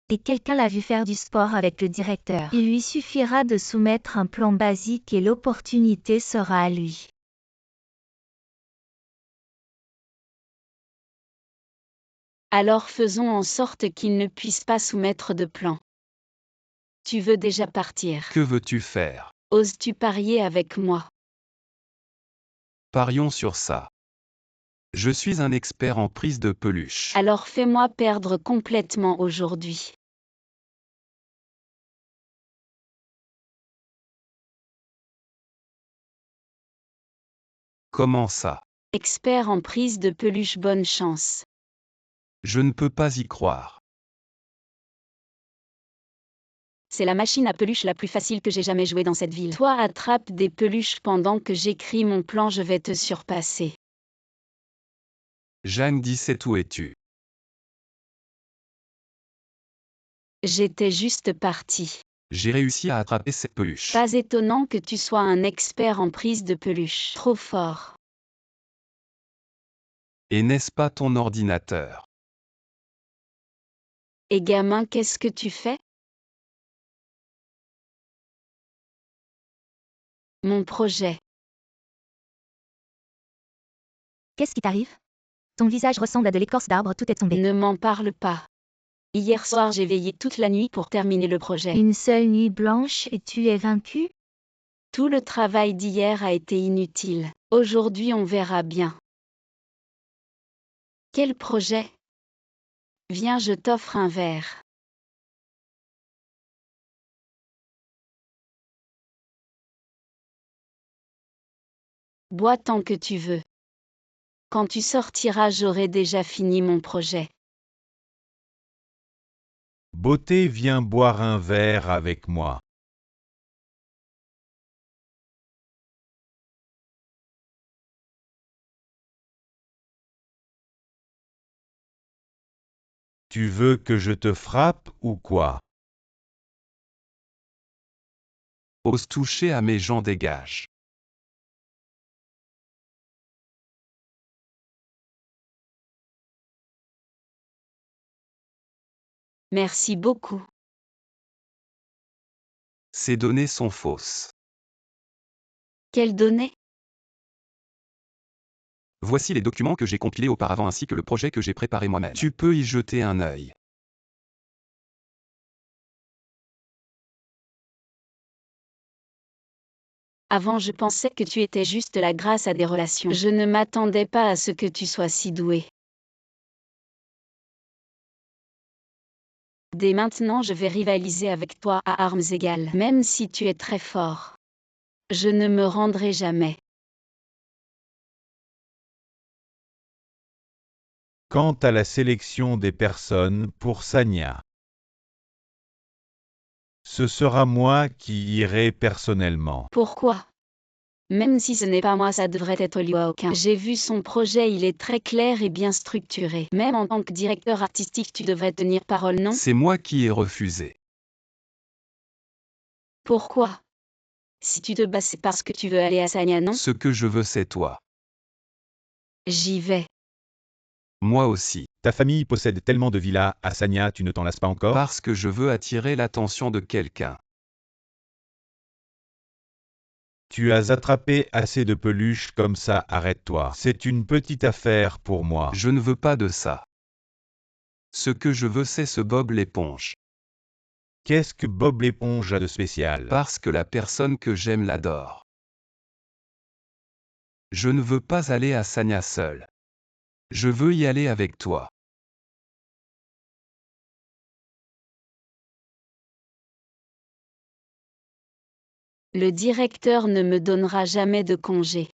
Et quelqu'un l'a vu faire du sport avec le directeur. Il lui suffira de soumettre un plan basique et l'opportunité sera à lui. Alors faisons en sorte qu'il ne puisse pas soumettre de plan. Tu veux déjà partir. Que veux-tu faire? Oses-tu parier avec moi? Parions sur ça. Je suis un expert en prise de peluche. Alors fais-moi perdre complètement aujourd'hui. Comment ça? Expert en prise de peluche, bonne chance. Je ne peux pas y croire. C'est la machine à peluche la plus facile que j'ai jamais jouée dans cette ville. Toi attrape des peluches pendant que j'écris mon plan, je vais te surpasser. Jeanne 17, où es-tu? J'étais juste partie. J'ai réussi à attraper cette peluche. Pas étonnant que tu sois un expert en prise de peluche. Trop fort. Et n'est-ce pas ton ordinateur? Et gamin, qu'est-ce que tu fais? Mon projet. Qu'est-ce qui t'arrive? Ton visage ressemble à de l'écorce d'arbre, tout est tombé. Ne m'en parle pas. Hier soir, j'ai veillé toute la nuit pour terminer le projet. Une seule nuit blanche et tu es vaincu? Tout le travail d'hier a été inutile. Aujourd'hui, on verra bien. Quel projet? Viens, je t'offre un verre. Bois tant que tu veux. Quand tu sortiras, j'aurai déjà fini mon projet. Beauté, viens boire un verre avec moi. Tu veux que je te frappe ou quoi? Ose toucher à mes gens, dégage. Merci beaucoup. Ces données sont fausses. Quelles données? Voici les documents que j'ai compilés auparavant ainsi que le projet que j'ai préparé moi-même. Tu peux y jeter un œil. Avant, je pensais que tu étais juste là grâce à des relations. Je ne m'attendais pas à ce que tu sois si doué. Dès maintenant, je vais rivaliser avec toi à armes égales, même si tu es très fort. Je ne me rendrai jamais. Quant à la sélection des personnes pour Sanya, ce sera moi qui irai personnellement. Pourquoi? Même si ce n'est pas moi, ça devrait être Liu Haoqing. J'ai vu son projet, il est très clair et bien structuré. Même en tant que directeur artistique, tu devrais tenir parole, non? C'est moi qui ai refusé. Pourquoi? Si tu te bats, c'est parce que tu veux aller à Sanya, non? Ce que je veux, c'est toi. J'y vais. Moi aussi. Ta famille possède tellement de villas à Sanya, tu ne t'en lasses pas encore? Parce que je veux attirer l'attention de quelqu'un. Tu as attrapé assez de peluches comme ça, arrête-toi. C'est une petite affaire pour moi. Je ne veux pas de ça. Ce que je veux, c'est ce Bob l'éponge. Qu'est-ce que Bob l'éponge a de spécial? Parce que la personne que j'aime l'adore. Je ne veux pas aller à Sanya seul. Je veux y aller avec toi. Le directeur ne me donnera jamais de congé.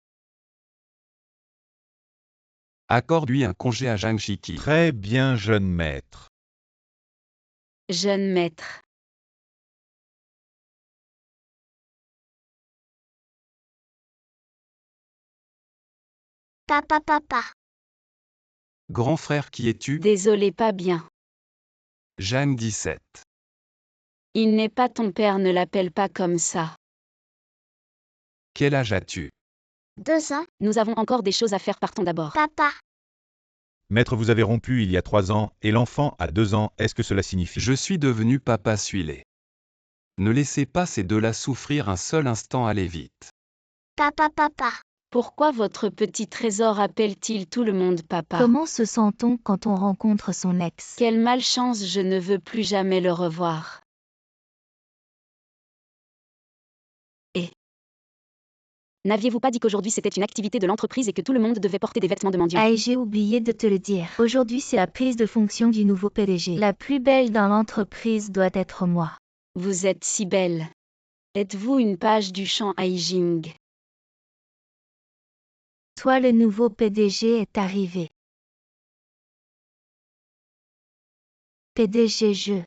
Accorde-lui un congé à Zhang Shiki. Très bien, jeune maître. Jeune maître. Papa. Grand frère, qui es-tu? Désolé, pas bien. Jeanne 17. Il n'est pas ton père, ne l'appelle pas comme ça. Quel âge as-tu? 2 ans. Nous avons encore des choses à faire, partons d'abord. Papa. Maître, vous avez rompu il y a 3 ans, et l'enfant a 2 ans, est-ce que cela signifie? Je suis devenu papa Suilé. Ne laissez pas ces deux-là souffrir un seul instant, allez vite. Papa. Pourquoi votre petit trésor appelle-t-il tout le monde papa? Comment se sent-on quand on rencontre son ex? Quelle malchance, je ne veux plus jamais le revoir. Et n'aviez-vous pas dit qu'aujourd'hui c'était une activité de l'entreprise et que tout le monde devait porter des vêtements de mendiant? Ah, j'ai oublié de te le dire. Aujourd'hui, c'est la prise de fonction du nouveau PDG. La plus belle dans l'entreprise doit être moi. Vous êtes si belle. Êtes-vous une page du chant Aijing? Toi, le nouveau PDG est arrivé. PDG je.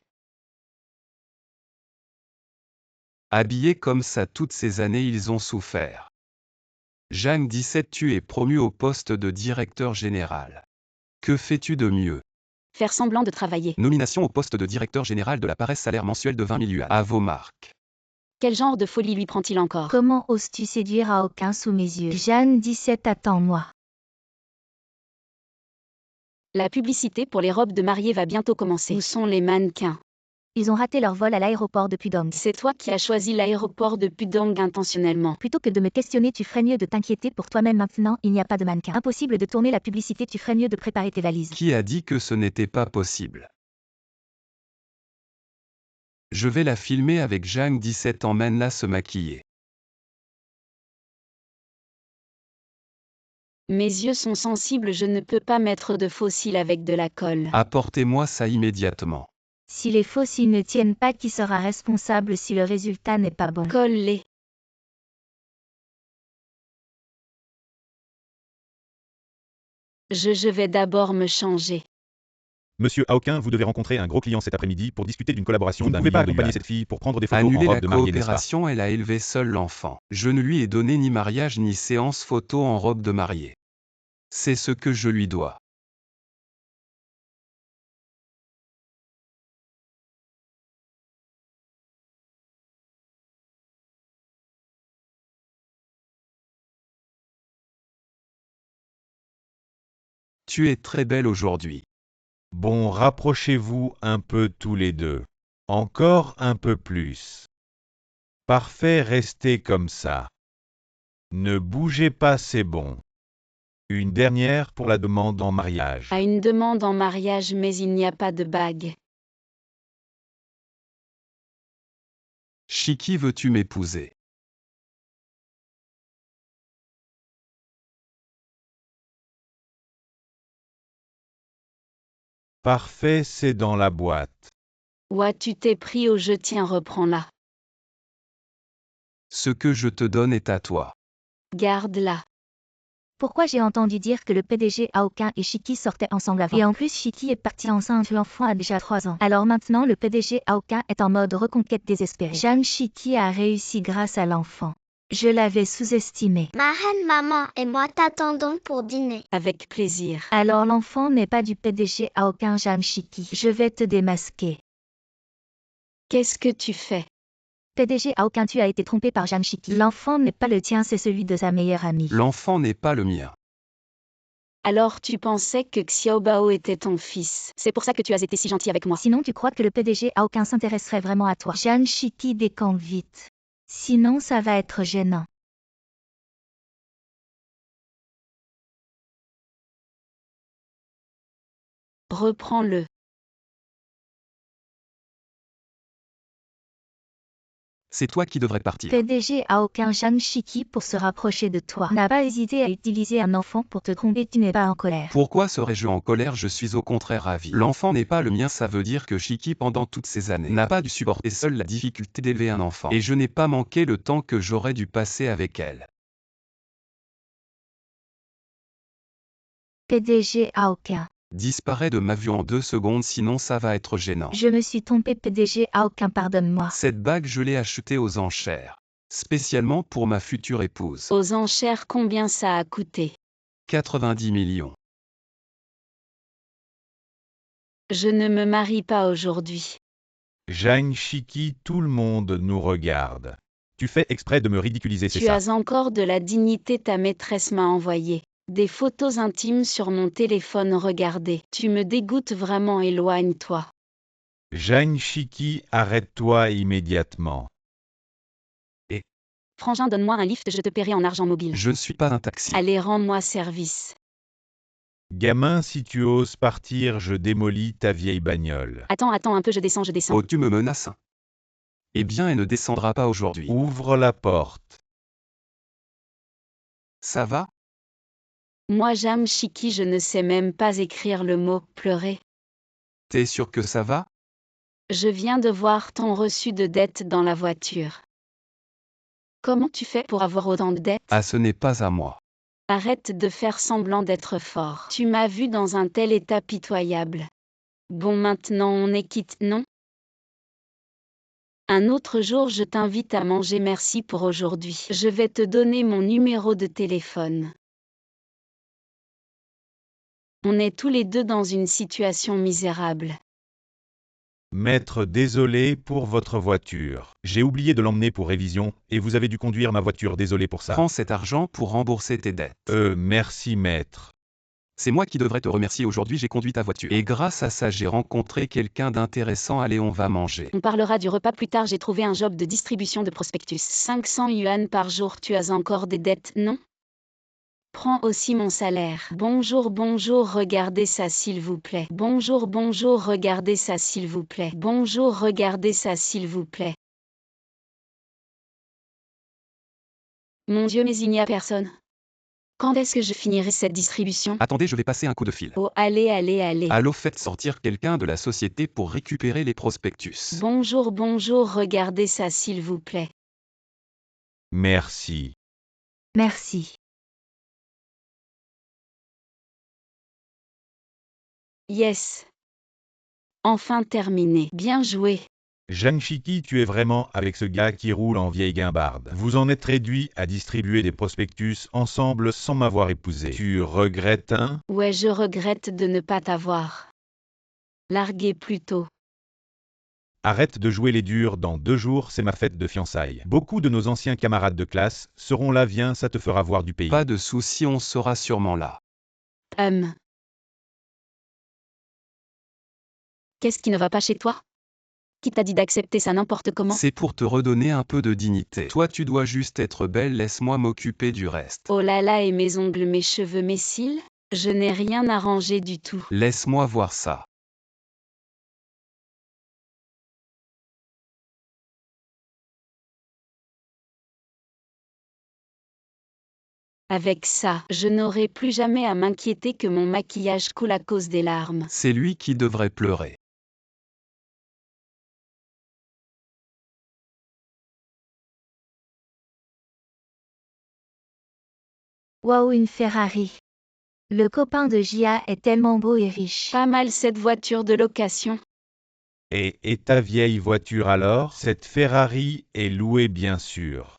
Habillés comme ça toutes ces années, ils ont souffert. Jeanne 17, tu es promu au poste de directeur général. Que fais-tu de mieux? Faire semblant de travailler. Nomination au poste de directeur général de la paresse, salaire mensuel de 20 000 yuan. À vos marques. Quel genre de folie lui prend-il encore? Comment oses-tu séduire à aucun sous mes yeux? Jeanne 17, attends-moi. La publicité pour les robes de mariée va bientôt commencer. Où sont les mannequins? Ils ont raté leur vol à l'aéroport de Pudong. C'est toi qui as choisi l'aéroport de Pudong intentionnellement. Plutôt que de me questionner, tu ferais mieux de t'inquiéter pour toi-même maintenant, il n'y a pas de mannequin. Impossible de tourner la publicité, tu ferais mieux de préparer tes valises. Qui a dit que ce n'était pas possible? Je vais la filmer avec Jeanne 17, emmène-la se maquiller. Mes yeux sont sensibles, je ne peux pas mettre de fossiles avec de la colle. Apportez-moi ça immédiatement. Si les fossiles ne tiennent pas, qui sera responsable si le résultat n'est pas bon? Colle-les. Je vais d'abord me changer. Monsieur Haoqing, vous devez rencontrer un gros client cet après-midi pour discuter d'une collaboration. Vous ne d'un pouvez pas million de accompagner yuan. cette fille pour prendre des photos en Annuler robe la de mariée, n'est-ce pas? coopération, elle a élevé seule l'enfant. Je ne lui ai donné ni mariage ni séance photo en robe de mariée. C'est ce que je lui dois. Tu es très belle aujourd'hui. Bon, rapprochez-vous un peu tous les deux. Encore un peu plus. Parfait, restez comme ça. Ne bougez pas, c'est bon. Une dernière pour la demande en mariage. À une demande en mariage mais il n'y a pas de bague. Chiki, veux-tu m'épouser? Parfait, c'est dans la boîte. Ouah, tu t'es pris au jeu, tiens, reprends-la. Ce que je te donne est à toi. Garde-la. Pourquoi j'ai entendu dire que le PDG Aokin et Chiki sortaient ensemble avant? Et en plus, Chiki est partie enceinte, l'enfant a déjà 3 ans. Alors maintenant, le PDG Aokin est en mode reconquête désespérée. Jeanne Chiki a réussi grâce à l'enfant. Je l'avais sous-estimé. Ma reine maman et moi t'attendons pour dîner. Avec plaisir. Alors l'enfant n'est pas du PDG Aokin Jeanne Chiki. Je vais te démasquer. Qu'est-ce que tu fais? PDG Aokin, tu as été trompé par Jeanne Chiki. L'enfant n'est pas le tien, c'est celui de sa meilleure amie. L'enfant n'est pas le mien. Alors tu pensais que Xiaobao était ton fils. C'est pour ça que tu as été si gentil avec moi. Sinon, tu crois que le PDG Aokin s'intéresserait vraiment à toi? Jeanne Chiki décampe vite. Sinon, ça va être gênant. Reprends-le. C'est toi qui devrais partir. PDG Aokin Jeanne Chiki, pour se rapprocher de toi, n'a pas hésité à utiliser un enfant pour te tromper. Tu n'es pas en colère. Pourquoi serais-je en colère? Je suis au contraire ravi. L'enfant n'est pas le mien, ça veut dire que Chiki pendant toutes ces années n'a pas dû supporter seule la difficulté d'élever un enfant. Et je n'ai pas manqué le temps que j'aurais dû passer avec elle. PDG Aokin. Disparais de ma vue en 2 secondes, sinon ça va être gênant. Je me suis trompé, PDG Aokin, pardonne-moi. Cette bague, je l'ai achetée aux enchères. Spécialement pour ma future épouse. Aux enchères, combien ça a coûté? 90 millions. Je ne me marie pas aujourd'hui. Jeanne Chiki, tout le monde nous regarde. Tu fais exprès de me ridiculiser, c'est Tu ça? as encore de la dignité, ta maîtresse m'a envoyé des photos intimes sur mon téléphone, regardez. Tu me dégoûtes vraiment, éloigne-toi. Jeanne Chiki, arrête-toi immédiatement. Frangin, donne-moi un lift, je te paierai en argent mobile. Je ne suis pas un taxi. Allez, rends-moi service. Gamin, si tu oses partir, je démolis ta vieille bagnole. Attends un peu, je descends. Oh, tu me menaces? Eh bien, elle ne descendra pas aujourd'hui. Ouvre la porte. Ça va? Moi, Jeanne Chiki, je ne sais même pas écrire le mot « pleurer ». T'es sûr que ça va? Je viens de voir ton reçu de dette dans la voiture. Comment tu fais pour avoir autant de dettes? Ah, ce n'est pas à moi. Arrête de faire semblant d'être fort. Tu m'as vu dans un tel état pitoyable. Bon, maintenant on est quitte, non? Un autre jour je t'invite à manger, merci pour aujourd'hui. Je vais te donner mon numéro de téléphone. On est tous les deux dans une situation misérable. Maître, désolé pour votre voiture. J'ai oublié de l'emmener pour révision, et vous avez dû conduire ma voiture, désolé pour ça. Prends cet argent pour rembourser tes dettes. Merci maître. C'est moi qui devrais te remercier, aujourd'hui j'ai conduit ta voiture. Et grâce à ça j'ai rencontré quelqu'un d'intéressant. Allez, on va manger. On parlera du repas plus tard, j'ai trouvé un job de distribution de prospectus. 500 yuan par jour, tu as encore des dettes, non? Prends aussi mon salaire. Bonjour, regardez ça s'il vous plaît. Bonjour, regardez ça s'il vous plaît. Bonjour, regardez ça s'il vous plaît. Mon Dieu, mais il n'y a personne. Quand est-ce que je finirai cette distribution? Attendez, je vais passer un coup de fil. Oh, allez. Allô, faites sortir quelqu'un de la société pour récupérer les prospectus. Bonjour, regardez ça s'il vous plaît. Merci. Merci. Yes. Enfin terminé. Bien joué. Jeanne Chiki, tu es vraiment avec ce gars qui roule en vieille guimbarde. Vous en êtes réduit à distribuer des prospectus ensemble sans m'avoir épousé. Tu regrettes, hein? Ouais, je regrette de ne pas t'avoir largué plus tôt. Arrête de jouer les durs, dans 2 jours c'est ma fête de fiançailles. Beaucoup de nos anciens camarades de classe seront là, viens, ça te fera voir du pays. Pas de souci, on sera sûrement là. Qu'est-ce qui ne va pas chez toi? Qui t'a dit d'accepter ça n'importe comment? C'est pour te redonner un peu de dignité. Toi tu dois juste être belle, laisse-moi m'occuper du reste. Oh là là, et mes ongles, mes cheveux, mes cils? Je n'ai rien arrangé du tout. Laisse-moi voir ça. Avec ça, je n'aurai plus jamais à m'inquiéter que mon maquillage coule à cause des larmes. C'est lui qui devrait pleurer. Waouh, une Ferrari. Le copain de Gia est tellement beau et riche. Pas mal cette voiture de location. Et ta vieille voiture alors? Cette Ferrari est louée bien sûr.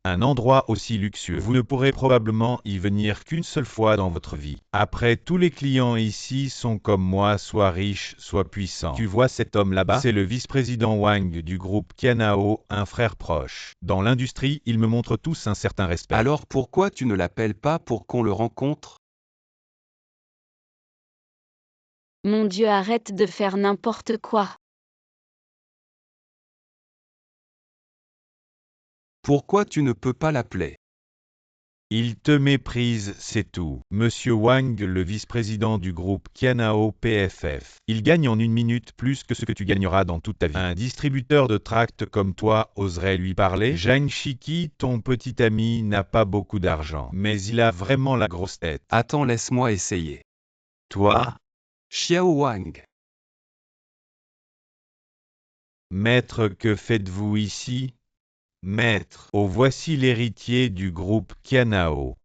Un endroit aussi luxueux, vous ne pourrez probablement y venir qu'une seule fois dans votre vie. Après, tous les clients ici sont comme moi, soit riches, soit puissants. Tu vois cet homme là-bas? C'est le vice-président Wang du groupe Kianao, un frère proche. Dans l'industrie, ils me montrent tous un certain respect. Alors pourquoi tu ne l'appelles pas pour qu'on le rencontre? Mon Dieu, arrête de faire n'importe quoi. Pourquoi tu ne peux pas l'appeler? Il te méprise, c'est tout. Monsieur Wang, le vice-président du groupe Kianao PFF. Il gagne en 1 minute plus que ce que tu gagneras dans toute ta vie. Un distributeur de tracts comme toi oserait lui parler? Zhang Shiki, ton petit ami, n'a pas beaucoup d'argent, mais il a vraiment la grosse tête. Attends, laisse-moi essayer. Toi? Xiao Wang. Maître, que faites-vous ici? Maître, oh voici l'héritier du groupe Kianao.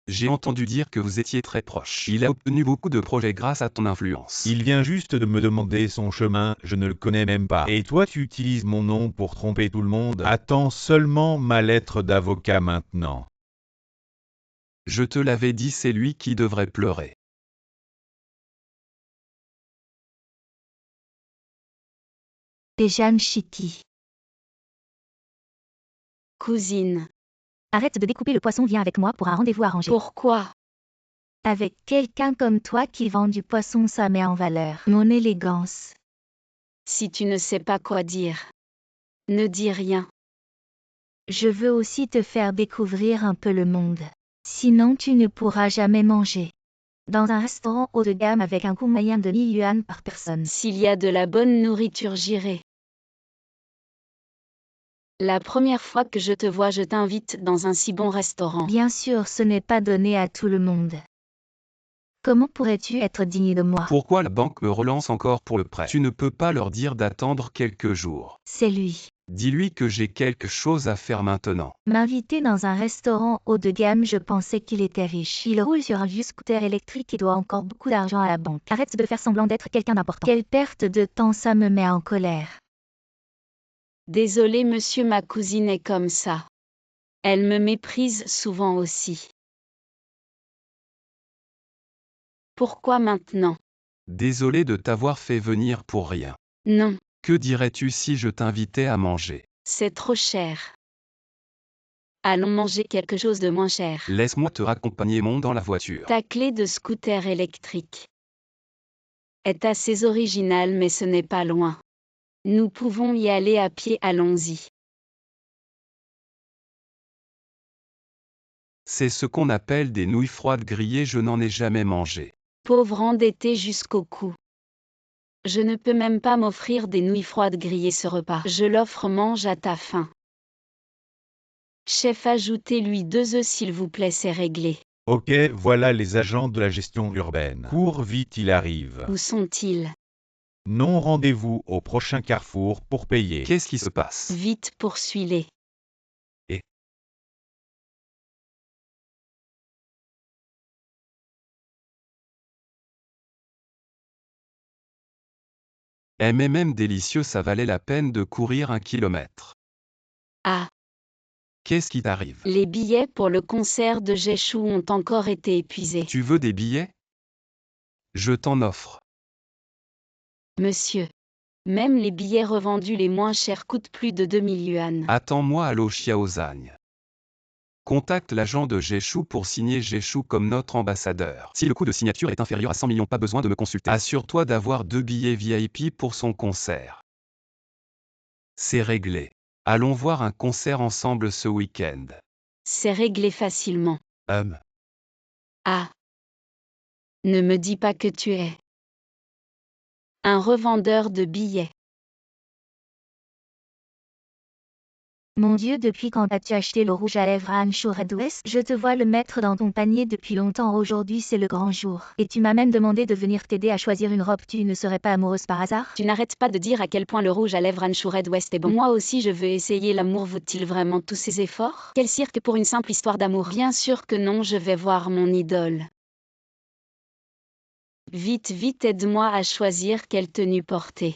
J'ai entendu dire que vous étiez très proche. Il a obtenu beaucoup de projets grâce à ton influence. Il vient juste de me demander son chemin, je ne le connais même pas. Et toi tu utilises mon nom pour tromper tout le monde? Attends seulement ma lettre d'avocat maintenant. Je te l'avais dit, c'est lui qui devrait pleurer. Et Zhang Shiki. Cousine. Arrête de découper le poisson, viens avec moi pour un rendez-vous arrangé. Pourquoi? Avec quelqu'un comme toi qui vend du poisson, ça met en valeur mon élégance. Si tu ne sais pas quoi dire, ne dis rien. Je veux aussi te faire découvrir un peu le monde. Sinon tu ne pourras jamais manger dans un restaurant haut de gamme avec un coût moyen de 1000 yuan par personne. S'il y a de la bonne nourriture, j'irai. La première fois que je te vois, je t'invite dans un si bon restaurant. Bien sûr, ce n'est pas donné à tout le monde. Comment pourrais-tu être digne de moi? Pourquoi la banque me relance encore pour le prêt? Tu ne peux pas leur dire d'attendre quelques jours. C'est lui. Dis-lui que j'ai quelque chose à faire maintenant. M'inviter dans un restaurant haut de gamme, je pensais qu'il était riche. Il roule sur un vieux scooter électrique et doit encore beaucoup d'argent à la banque. Arrête de faire semblant d'être quelqu'un d'important. Quelle perte de temps, ça me met en colère. Désolé monsieur, ma cousine est comme ça. Elle me méprise souvent aussi. Pourquoi maintenant? Désolé de t'avoir fait venir pour rien. Non, Que dirais-tu si je t'invitais à manger? c'est trop cher. Allons manger quelque chose de moins cher. Laisse-moi te raccompagner, monte dans la voiture. Ta clé de scooter électrique est assez originale, mais ce n'est pas loin. Nous pouvons y aller à pied, allons-y. C'est ce qu'on appelle des nouilles froides grillées, je n'en ai jamais mangé. Pauvre endetté jusqu'au cou. Je ne peux même pas m'offrir des nouilles froides grillées ce repas. Je l'offre, mange à ta faim. Chef, ajoutez-lui 2 œufs s'il vous plaît, c'est réglé. Ok, voilà les agents de la gestion urbaine. Cours vite, il arrive. Où sont-ils? Non, rendez-vous au prochain carrefour pour payer. Qu'est-ce qui se passe? Vite, poursuis-les. Même délicieux, ça valait la peine de courir 1 kilomètre. Ah, Qu'est-ce qui t'arrive? les billets pour le concert de Jeshu ont encore été épuisés. Tu veux des billets? Je t'en offre. Monsieur. Même les billets revendus les moins chers coûtent plus de 2000 yuan. Attends-moi à Lo Xiaozang. Contacte l'agent de Geshu pour signer Geshu comme notre ambassadeur. Si le coût de signature est inférieur à 100 millions, pas besoin de me consulter. Assure-toi d'avoir 2 billets VIP pour son concert. C'est réglé. Allons voir un concert ensemble ce week-end. C'est réglé facilement. Ah. Ne me dis pas que tu es un revendeur de billets. Mon Dieu, depuis quand as-tu acheté le rouge à lèvres à Anshu Red West? Je te vois le mettre dans ton panier depuis longtemps. Aujourd'hui c'est le grand jour. Et tu m'as même demandé de venir t'aider à choisir une robe. Tu ne serais pas amoureuse par hasard? Tu n'arrêtes pas de dire à quel point le rouge à lèvres Anshu Red West est bon. Moi aussi je veux essayer l'amour. Vaut-il vraiment tous ces efforts? Quel cirque pour une simple histoire d'amour? Bien sûr que non, je vais voir mon idole. Vite, vite, aide-moi à choisir quelle tenue porter.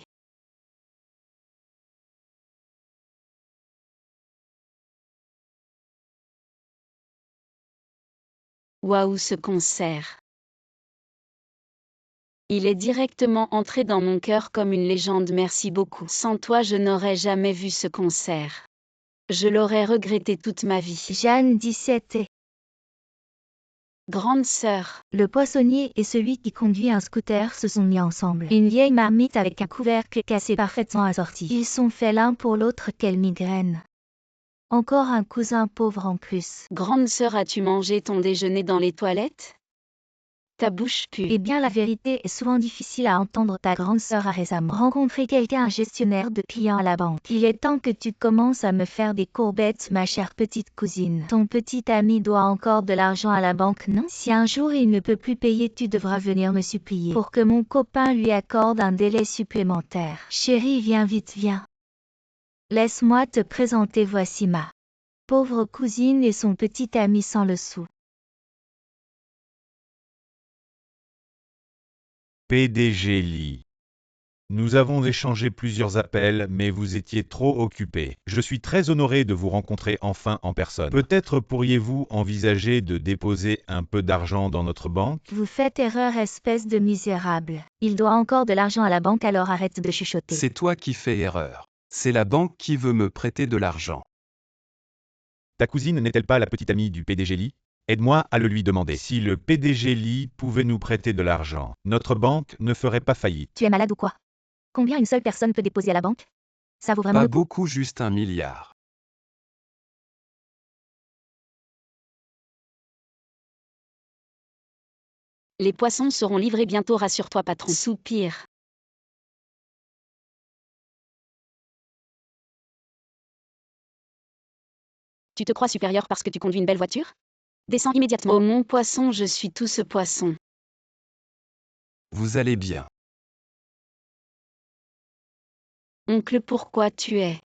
Waouh, ce concert. Il est directement entré dans mon cœur comme une légende. Merci beaucoup. Sans toi, je n'aurais jamais vu ce concert. Je l'aurais regretté toute ma vie. Jeanne 17 et Grande sœur. Le poissonnier et celui qui conduit un scooter se sont mis ensemble. Une vieille marmite avec un couvercle cassé parfaitement assorti. Ils sont faits l'un pour l'autre, quelle migraine. Encore un cousin pauvre en plus. Grande sœur, as-tu mangé ton déjeuner dans les toilettes? Ta bouche pue. Eh bien, la vérité est souvent difficile à entendre. Ta grande sœur a récemment rencontré quelqu'un, un gestionnaire de clients à la banque. Il est temps que tu commences à me faire des courbettes, ma chère petite cousine. Ton petit ami doit encore de l'argent à la banque, non? Si un jour il ne peut plus payer, tu devras venir me supplier pour que mon copain lui accorde un délai supplémentaire. Chérie, viens vite, viens. Laisse-moi te présenter, voici ma pauvre cousine et son petit ami sans le sou. PDG Lee. Nous avons échangé plusieurs appels, mais vous étiez trop occupé. Je suis très honoré de vous rencontrer enfin en personne. Peut-être pourriez-vous envisager de déposer un peu d'argent dans notre banque? Vous faites erreur, espèce de misérable. Il doit encore de l'argent à la banque, alors arrête de chuchoter. C'est toi qui fais erreur. C'est la banque qui veut me prêter de l'argent. Ta cousine n'est-elle pas la petite amie du PDG Lee? Aide-moi à le lui demander. Si le PDG Lee pouvait nous prêter de l'argent, notre banque ne ferait pas faillite. Tu es malade ou quoi? Combien une seule personne peut déposer à la banque? Ça vaut vraiment Pas le coup? beaucoup, juste 1 milliard. Les poissons seront livrés bientôt, rassure-toi patron. Soupir. Tu te crois supérieur parce que tu conduis une belle voiture? Descends immédiatement. Oh mon poisson, je suis tout ce poisson. Vous allez bien. Oncle, pourquoi tu es?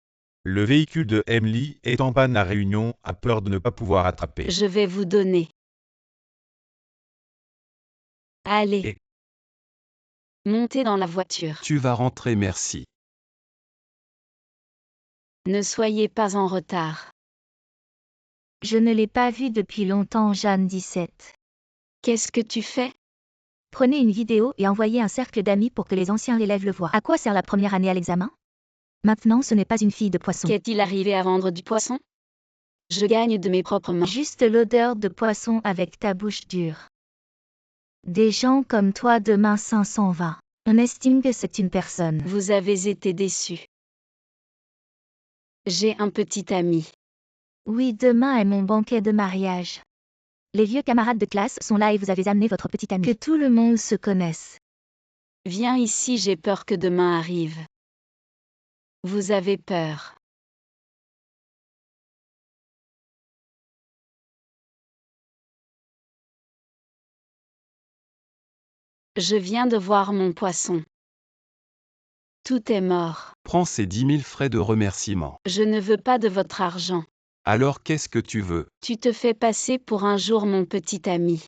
Le véhicule de Emily est en panne à Réunion, a peur de ne pas pouvoir attraper. Je vais vous donner. Allez. Montez dans la voiture. Tu vas rentrer, merci. Ne soyez pas en retard. Je ne l'ai pas vu depuis longtemps, Jeanne 17. Qu'est-ce que tu fais? Prenez une vidéo et envoyez un cercle d'amis pour que les anciens élèves le voient. À quoi sert la première année à l'examen? Maintenant, ce n'est pas une fille de poisson. Qu'est-il arrivé à vendre du poisson? Je gagne de mes propres mains. Juste l'odeur de poisson avec ta bouche dure. Des gens comme toi, demain 520. On estime que c'est une personne. Vous avez été déçu. J'ai un petit ami. Oui, demain est mon banquet de mariage. Les vieux camarades de classe sont là et vous avez amené votre petit ami. Que tout le monde se connaisse. Viens ici, j'ai peur que demain arrive. Vous avez peur. Je viens de voir mon poisson. Tout est mort. Prends ces 10 000 frais de remerciement. Je ne veux pas de votre argent. Alors qu'est-ce que tu veux? Tu te fais passer pour un jour mon petit ami.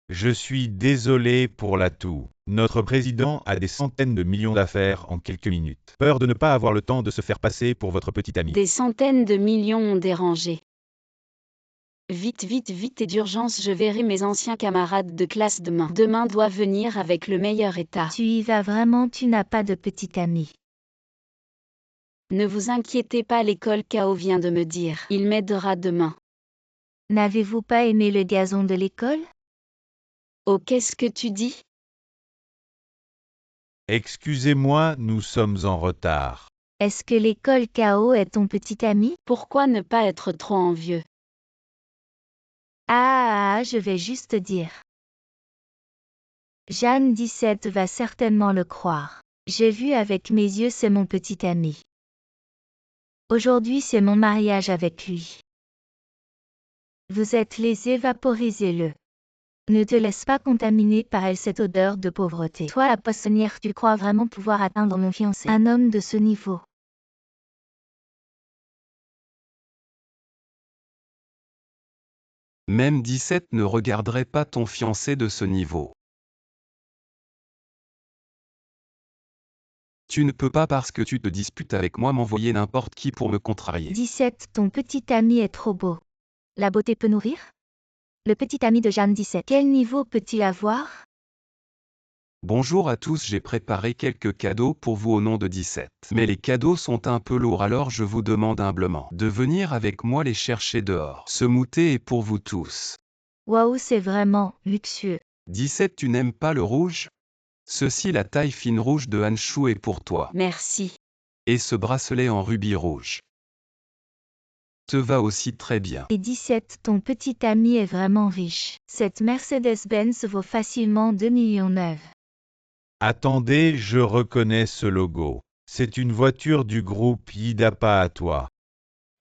Je suis désolé pour la toux. Notre président a des centaines de millions d'affaires en quelques minutes. Peur de ne pas avoir le temps de se faire passer pour votre petit ami. Des centaines de millions ont dérangé. Vite, vite, vite et d'urgence, je verrai mes anciens camarades de classe demain. Demain doit venir avec le meilleur état. Tu y vas vraiment, tu n'as pas de petit ami. Ne vous inquiétez pas, l'école K.O. vient de me dire. Il m'aidera demain. N'avez-vous pas aimé le gazon de l'école? Oh, qu'est-ce que tu dis? Excusez-moi, nous sommes en retard. Est-ce que l'école KO est ton petit ami? Pourquoi ne pas être trop envieux? Je vais juste dire. Jeanne 17 va certainement le croire. J'ai vu avec mes yeux, c'est mon petit ami. Aujourd'hui c'est mon mariage avec lui. Vous êtes lésé, vaporisez-le. Ne te laisse pas contaminer par cette odeur de pauvreté. Toi la poissonnière, tu crois vraiment pouvoir atteindre mon fiancé? Un homme de ce niveau. Même 17 ne regarderait pas ton fiancé de ce niveau. Tu ne peux pas parce que tu te disputes avec moi m'envoyer n'importe qui pour me contrarier. 17, ton petit ami est trop beau. La beauté peut nourrir? Le petit ami de Jeanne 17. Quel niveau peut-il avoir? Bonjour à tous, j'ai préparé quelques cadeaux pour vous au nom de 17. Mais les cadeaux sont un peu lourds, alors je vous demande humblement de venir avec moi les chercher dehors. Ce moutet est pour vous tous. Waouh, c'est vraiment luxueux. 17, tu n'aimes pas le rouge? Ceci, la taille fine rouge de Hanshu est pour toi. Merci. Et ce bracelet en rubis rouge te va aussi très bien. Et 17, ton petit ami est vraiment riche. Cette Mercedes-Benz vaut facilement 2,9 millions. Attendez, je reconnais ce logo. C'est une voiture du groupe Yida, pas à toi.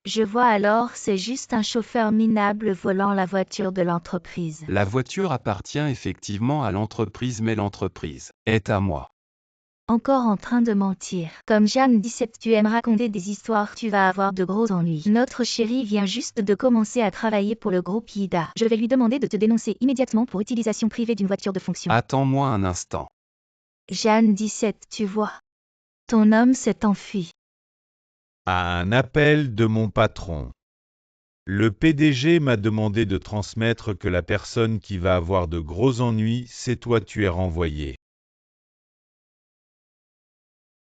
Je vois alors, c'est juste un chauffeur minable volant la voiture de l'entreprise. La voiture appartient effectivement à l'entreprise, mais l'entreprise est à moi. Encore en train de mentir. Comme Jeanne 17, tu aimes raconter des histoires, tu vas avoir de gros ennuis. Notre chérie vient juste de commencer à travailler pour le groupe Yida. Je vais lui demander de te dénoncer immédiatement pour utilisation privée d'une voiture de fonction. Attends-moi un instant. Jeanne 17, tu vois. Ton homme s'est enfui. À un appel de mon patron. Le PDG m'a demandé de transmettre que la personne qui va avoir de gros ennuis, c'est toi, tu es renvoyé.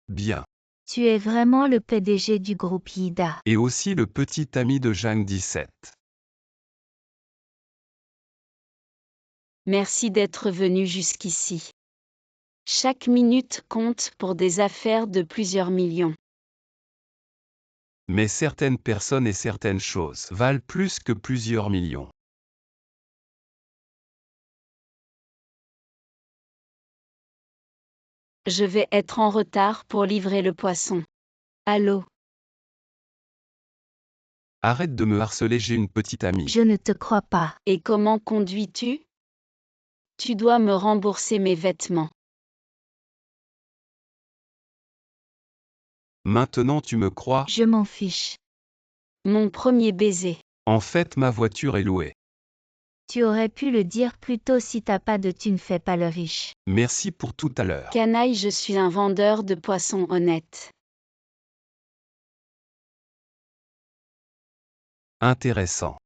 Bien. Tu es vraiment le PDG du groupe Yida. Et aussi le petit ami de Jeanne 17. Merci d'être venu jusqu'ici. Chaque minute compte pour des affaires de plusieurs millions. Mais certaines personnes et certaines choses valent plus que plusieurs millions. Je vais être en retard pour livrer le poisson. Allô? Arrête de me harceler, j'ai une petite amie. Je ne te crois pas. Et comment conduis-tu? Tu dois me rembourser mes vêtements. Maintenant tu me crois? Je m'en fiche. Mon premier baiser. En fait, ma voiture est louée. Tu aurais pu le dire plus tôt, si t'as pas de thunes, fais pas le riche. Merci pour tout à l'heure. Canaille, je suis un vendeur de poissons honnête. Intéressant.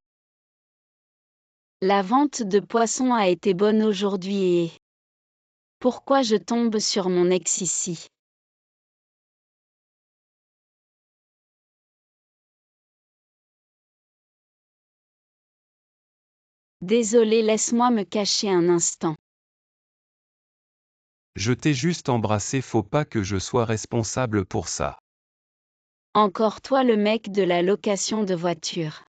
La vente de poissons a été bonne aujourd'hui et... Pourquoi je tombe sur mon ex ici? Désolé, laisse-moi me cacher un instant. Je t'ai juste embrassé, faut pas que je sois responsable pour ça. Encore toi le mec de la location de voiture.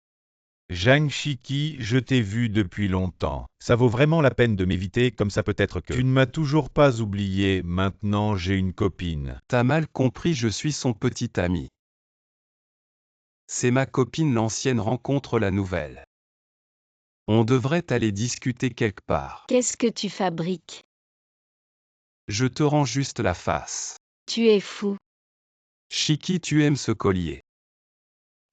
Zhang Shiki, je t'ai vu depuis longtemps. Ça vaut vraiment la peine de m'éviter, comme ça peut-être que... Tu ne m'as toujours pas oublié, maintenant j'ai une copine. T'as mal compris, je suis son petit ami. C'est ma copine, l'ancienne rencontre la nouvelle. On devrait aller discuter quelque part. Qu'est-ce que tu fabriques? Je te rends juste la face. Tu es fou. Shiki, tu aimes ce collier.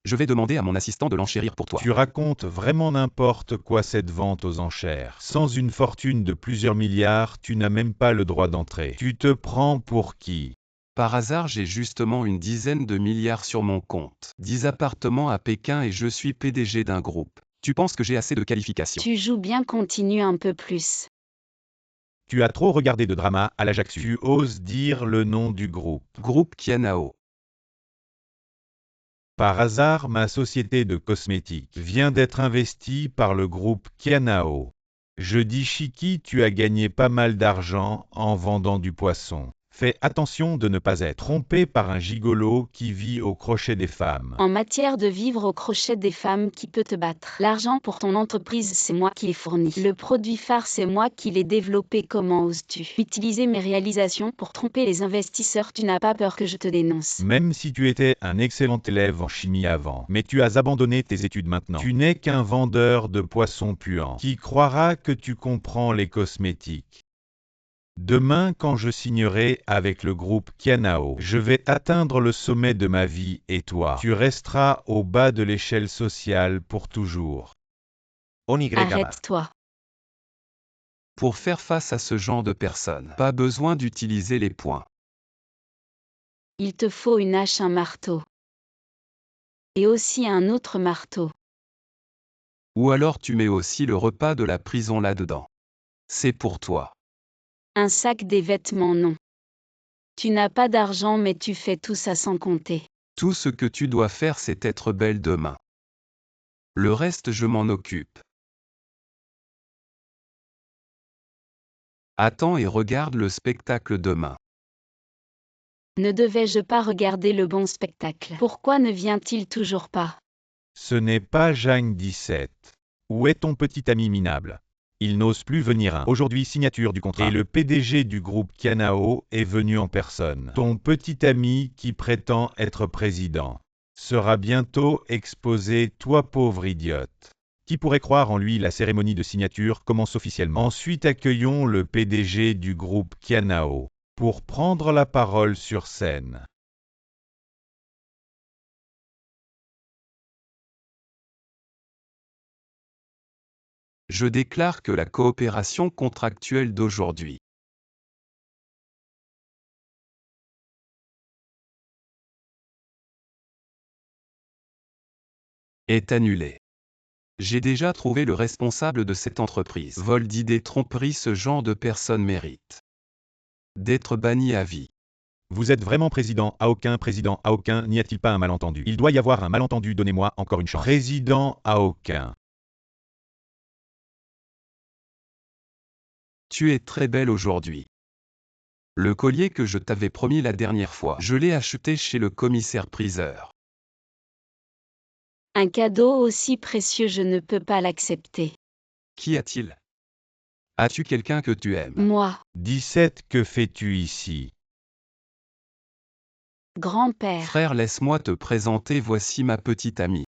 Je vais demander à mon assistant de l'enchérir pour toi. Tu racontes vraiment n'importe quoi, cette vente aux enchères. Sans une fortune de plusieurs milliards, tu n'as même pas le droit d'entrer. Tu te prends pour qui? Par hasard, j'ai justement une dizaine de milliards sur mon compte. 10 appartements à Pékin et je suis PDG d'un groupe. Tu penses que j'ai assez de qualifications? Tu joues bien, continue un peu plus. Tu as trop regardé de drama à l'Ajaccio. Tu oses dire le nom du groupe. Groupe Kianao. Par hasard, ma société de cosmétiques vient d'être investie par le groupe Kianao. Je dis Chiki, tu as gagné pas mal d'argent en vendant du poisson. Fais attention de ne pas être trompé par un gigolo qui vit au crochet des femmes. En matière de vivre au crochet des femmes, qui peut te battre? L'argent pour ton entreprise, c'est moi qui l'ai fourni. Le produit phare, c'est moi qui l'ai développé. Comment oses-tu utiliser mes réalisations pour tromper les investisseurs? Tu n'as pas peur que je te dénonce? Même si tu étais un excellent élève en chimie avant, mais tu as abandonné tes études maintenant. Tu n'es qu'un vendeur de poissons puants. Qui croira que tu comprends les cosmétiques? Demain, quand je signerai avec le groupe Kianao, je vais atteindre le sommet de ma vie et toi, tu resteras au bas de l'échelle sociale pour toujours. Arrête-toi. Pour faire face à ce genre de personnes, pas besoin d'utiliser les poings. Il te faut une hache, un marteau. Et aussi un autre marteau. Ou alors tu mets aussi le repas de la prison là-dedans. C'est pour toi. Un sac, des vêtements, non. Tu n'as pas d'argent, mais tu fais tout ça sans compter. Tout ce que tu dois faire, c'est être belle demain. Le reste, je m'en occupe. Attends et regarde le spectacle demain. Ne devais-je pas regarder le bon spectacle? Pourquoi ne vient-il toujours pas? Ce n'est pas Jeanne 17. Où est ton petit ami minable? Il n'ose plus venir. Aujourd'hui, signature du contrat. Et le PDG du groupe Kianao est venu en personne. Ton petit ami qui prétend être président sera bientôt exposé, toi pauvre idiote. Qui pourrait croire en lui? La cérémonie de signature commence officiellement. Ensuite, accueillons le PDG du groupe Kianao pour prendre la parole sur scène. Je déclare que la coopération contractuelle d'aujourd'hui est annulée. J'ai déjà trouvé le responsable de cette entreprise. Vol d'idées, tromperie, ce genre de personne mérite d'être banni à vie. Vous êtes vraiment président? À aucun président, à aucun, n'y a-t-il pas un malentendu? Il doit y avoir un malentendu, donnez-moi encore une chance. Président à aucun. Tu es très belle aujourd'hui. Le collier que je t'avais promis la dernière fois, je l'ai acheté chez le commissaire-priseur. Un cadeau aussi précieux, je ne peux pas l'accepter. Qu'y a-t-il? As-tu quelqu'un que tu aimes? Moi, 17, que fais-tu ici? grand-père. Frère, laisse-moi te présenter, voici ma petite amie.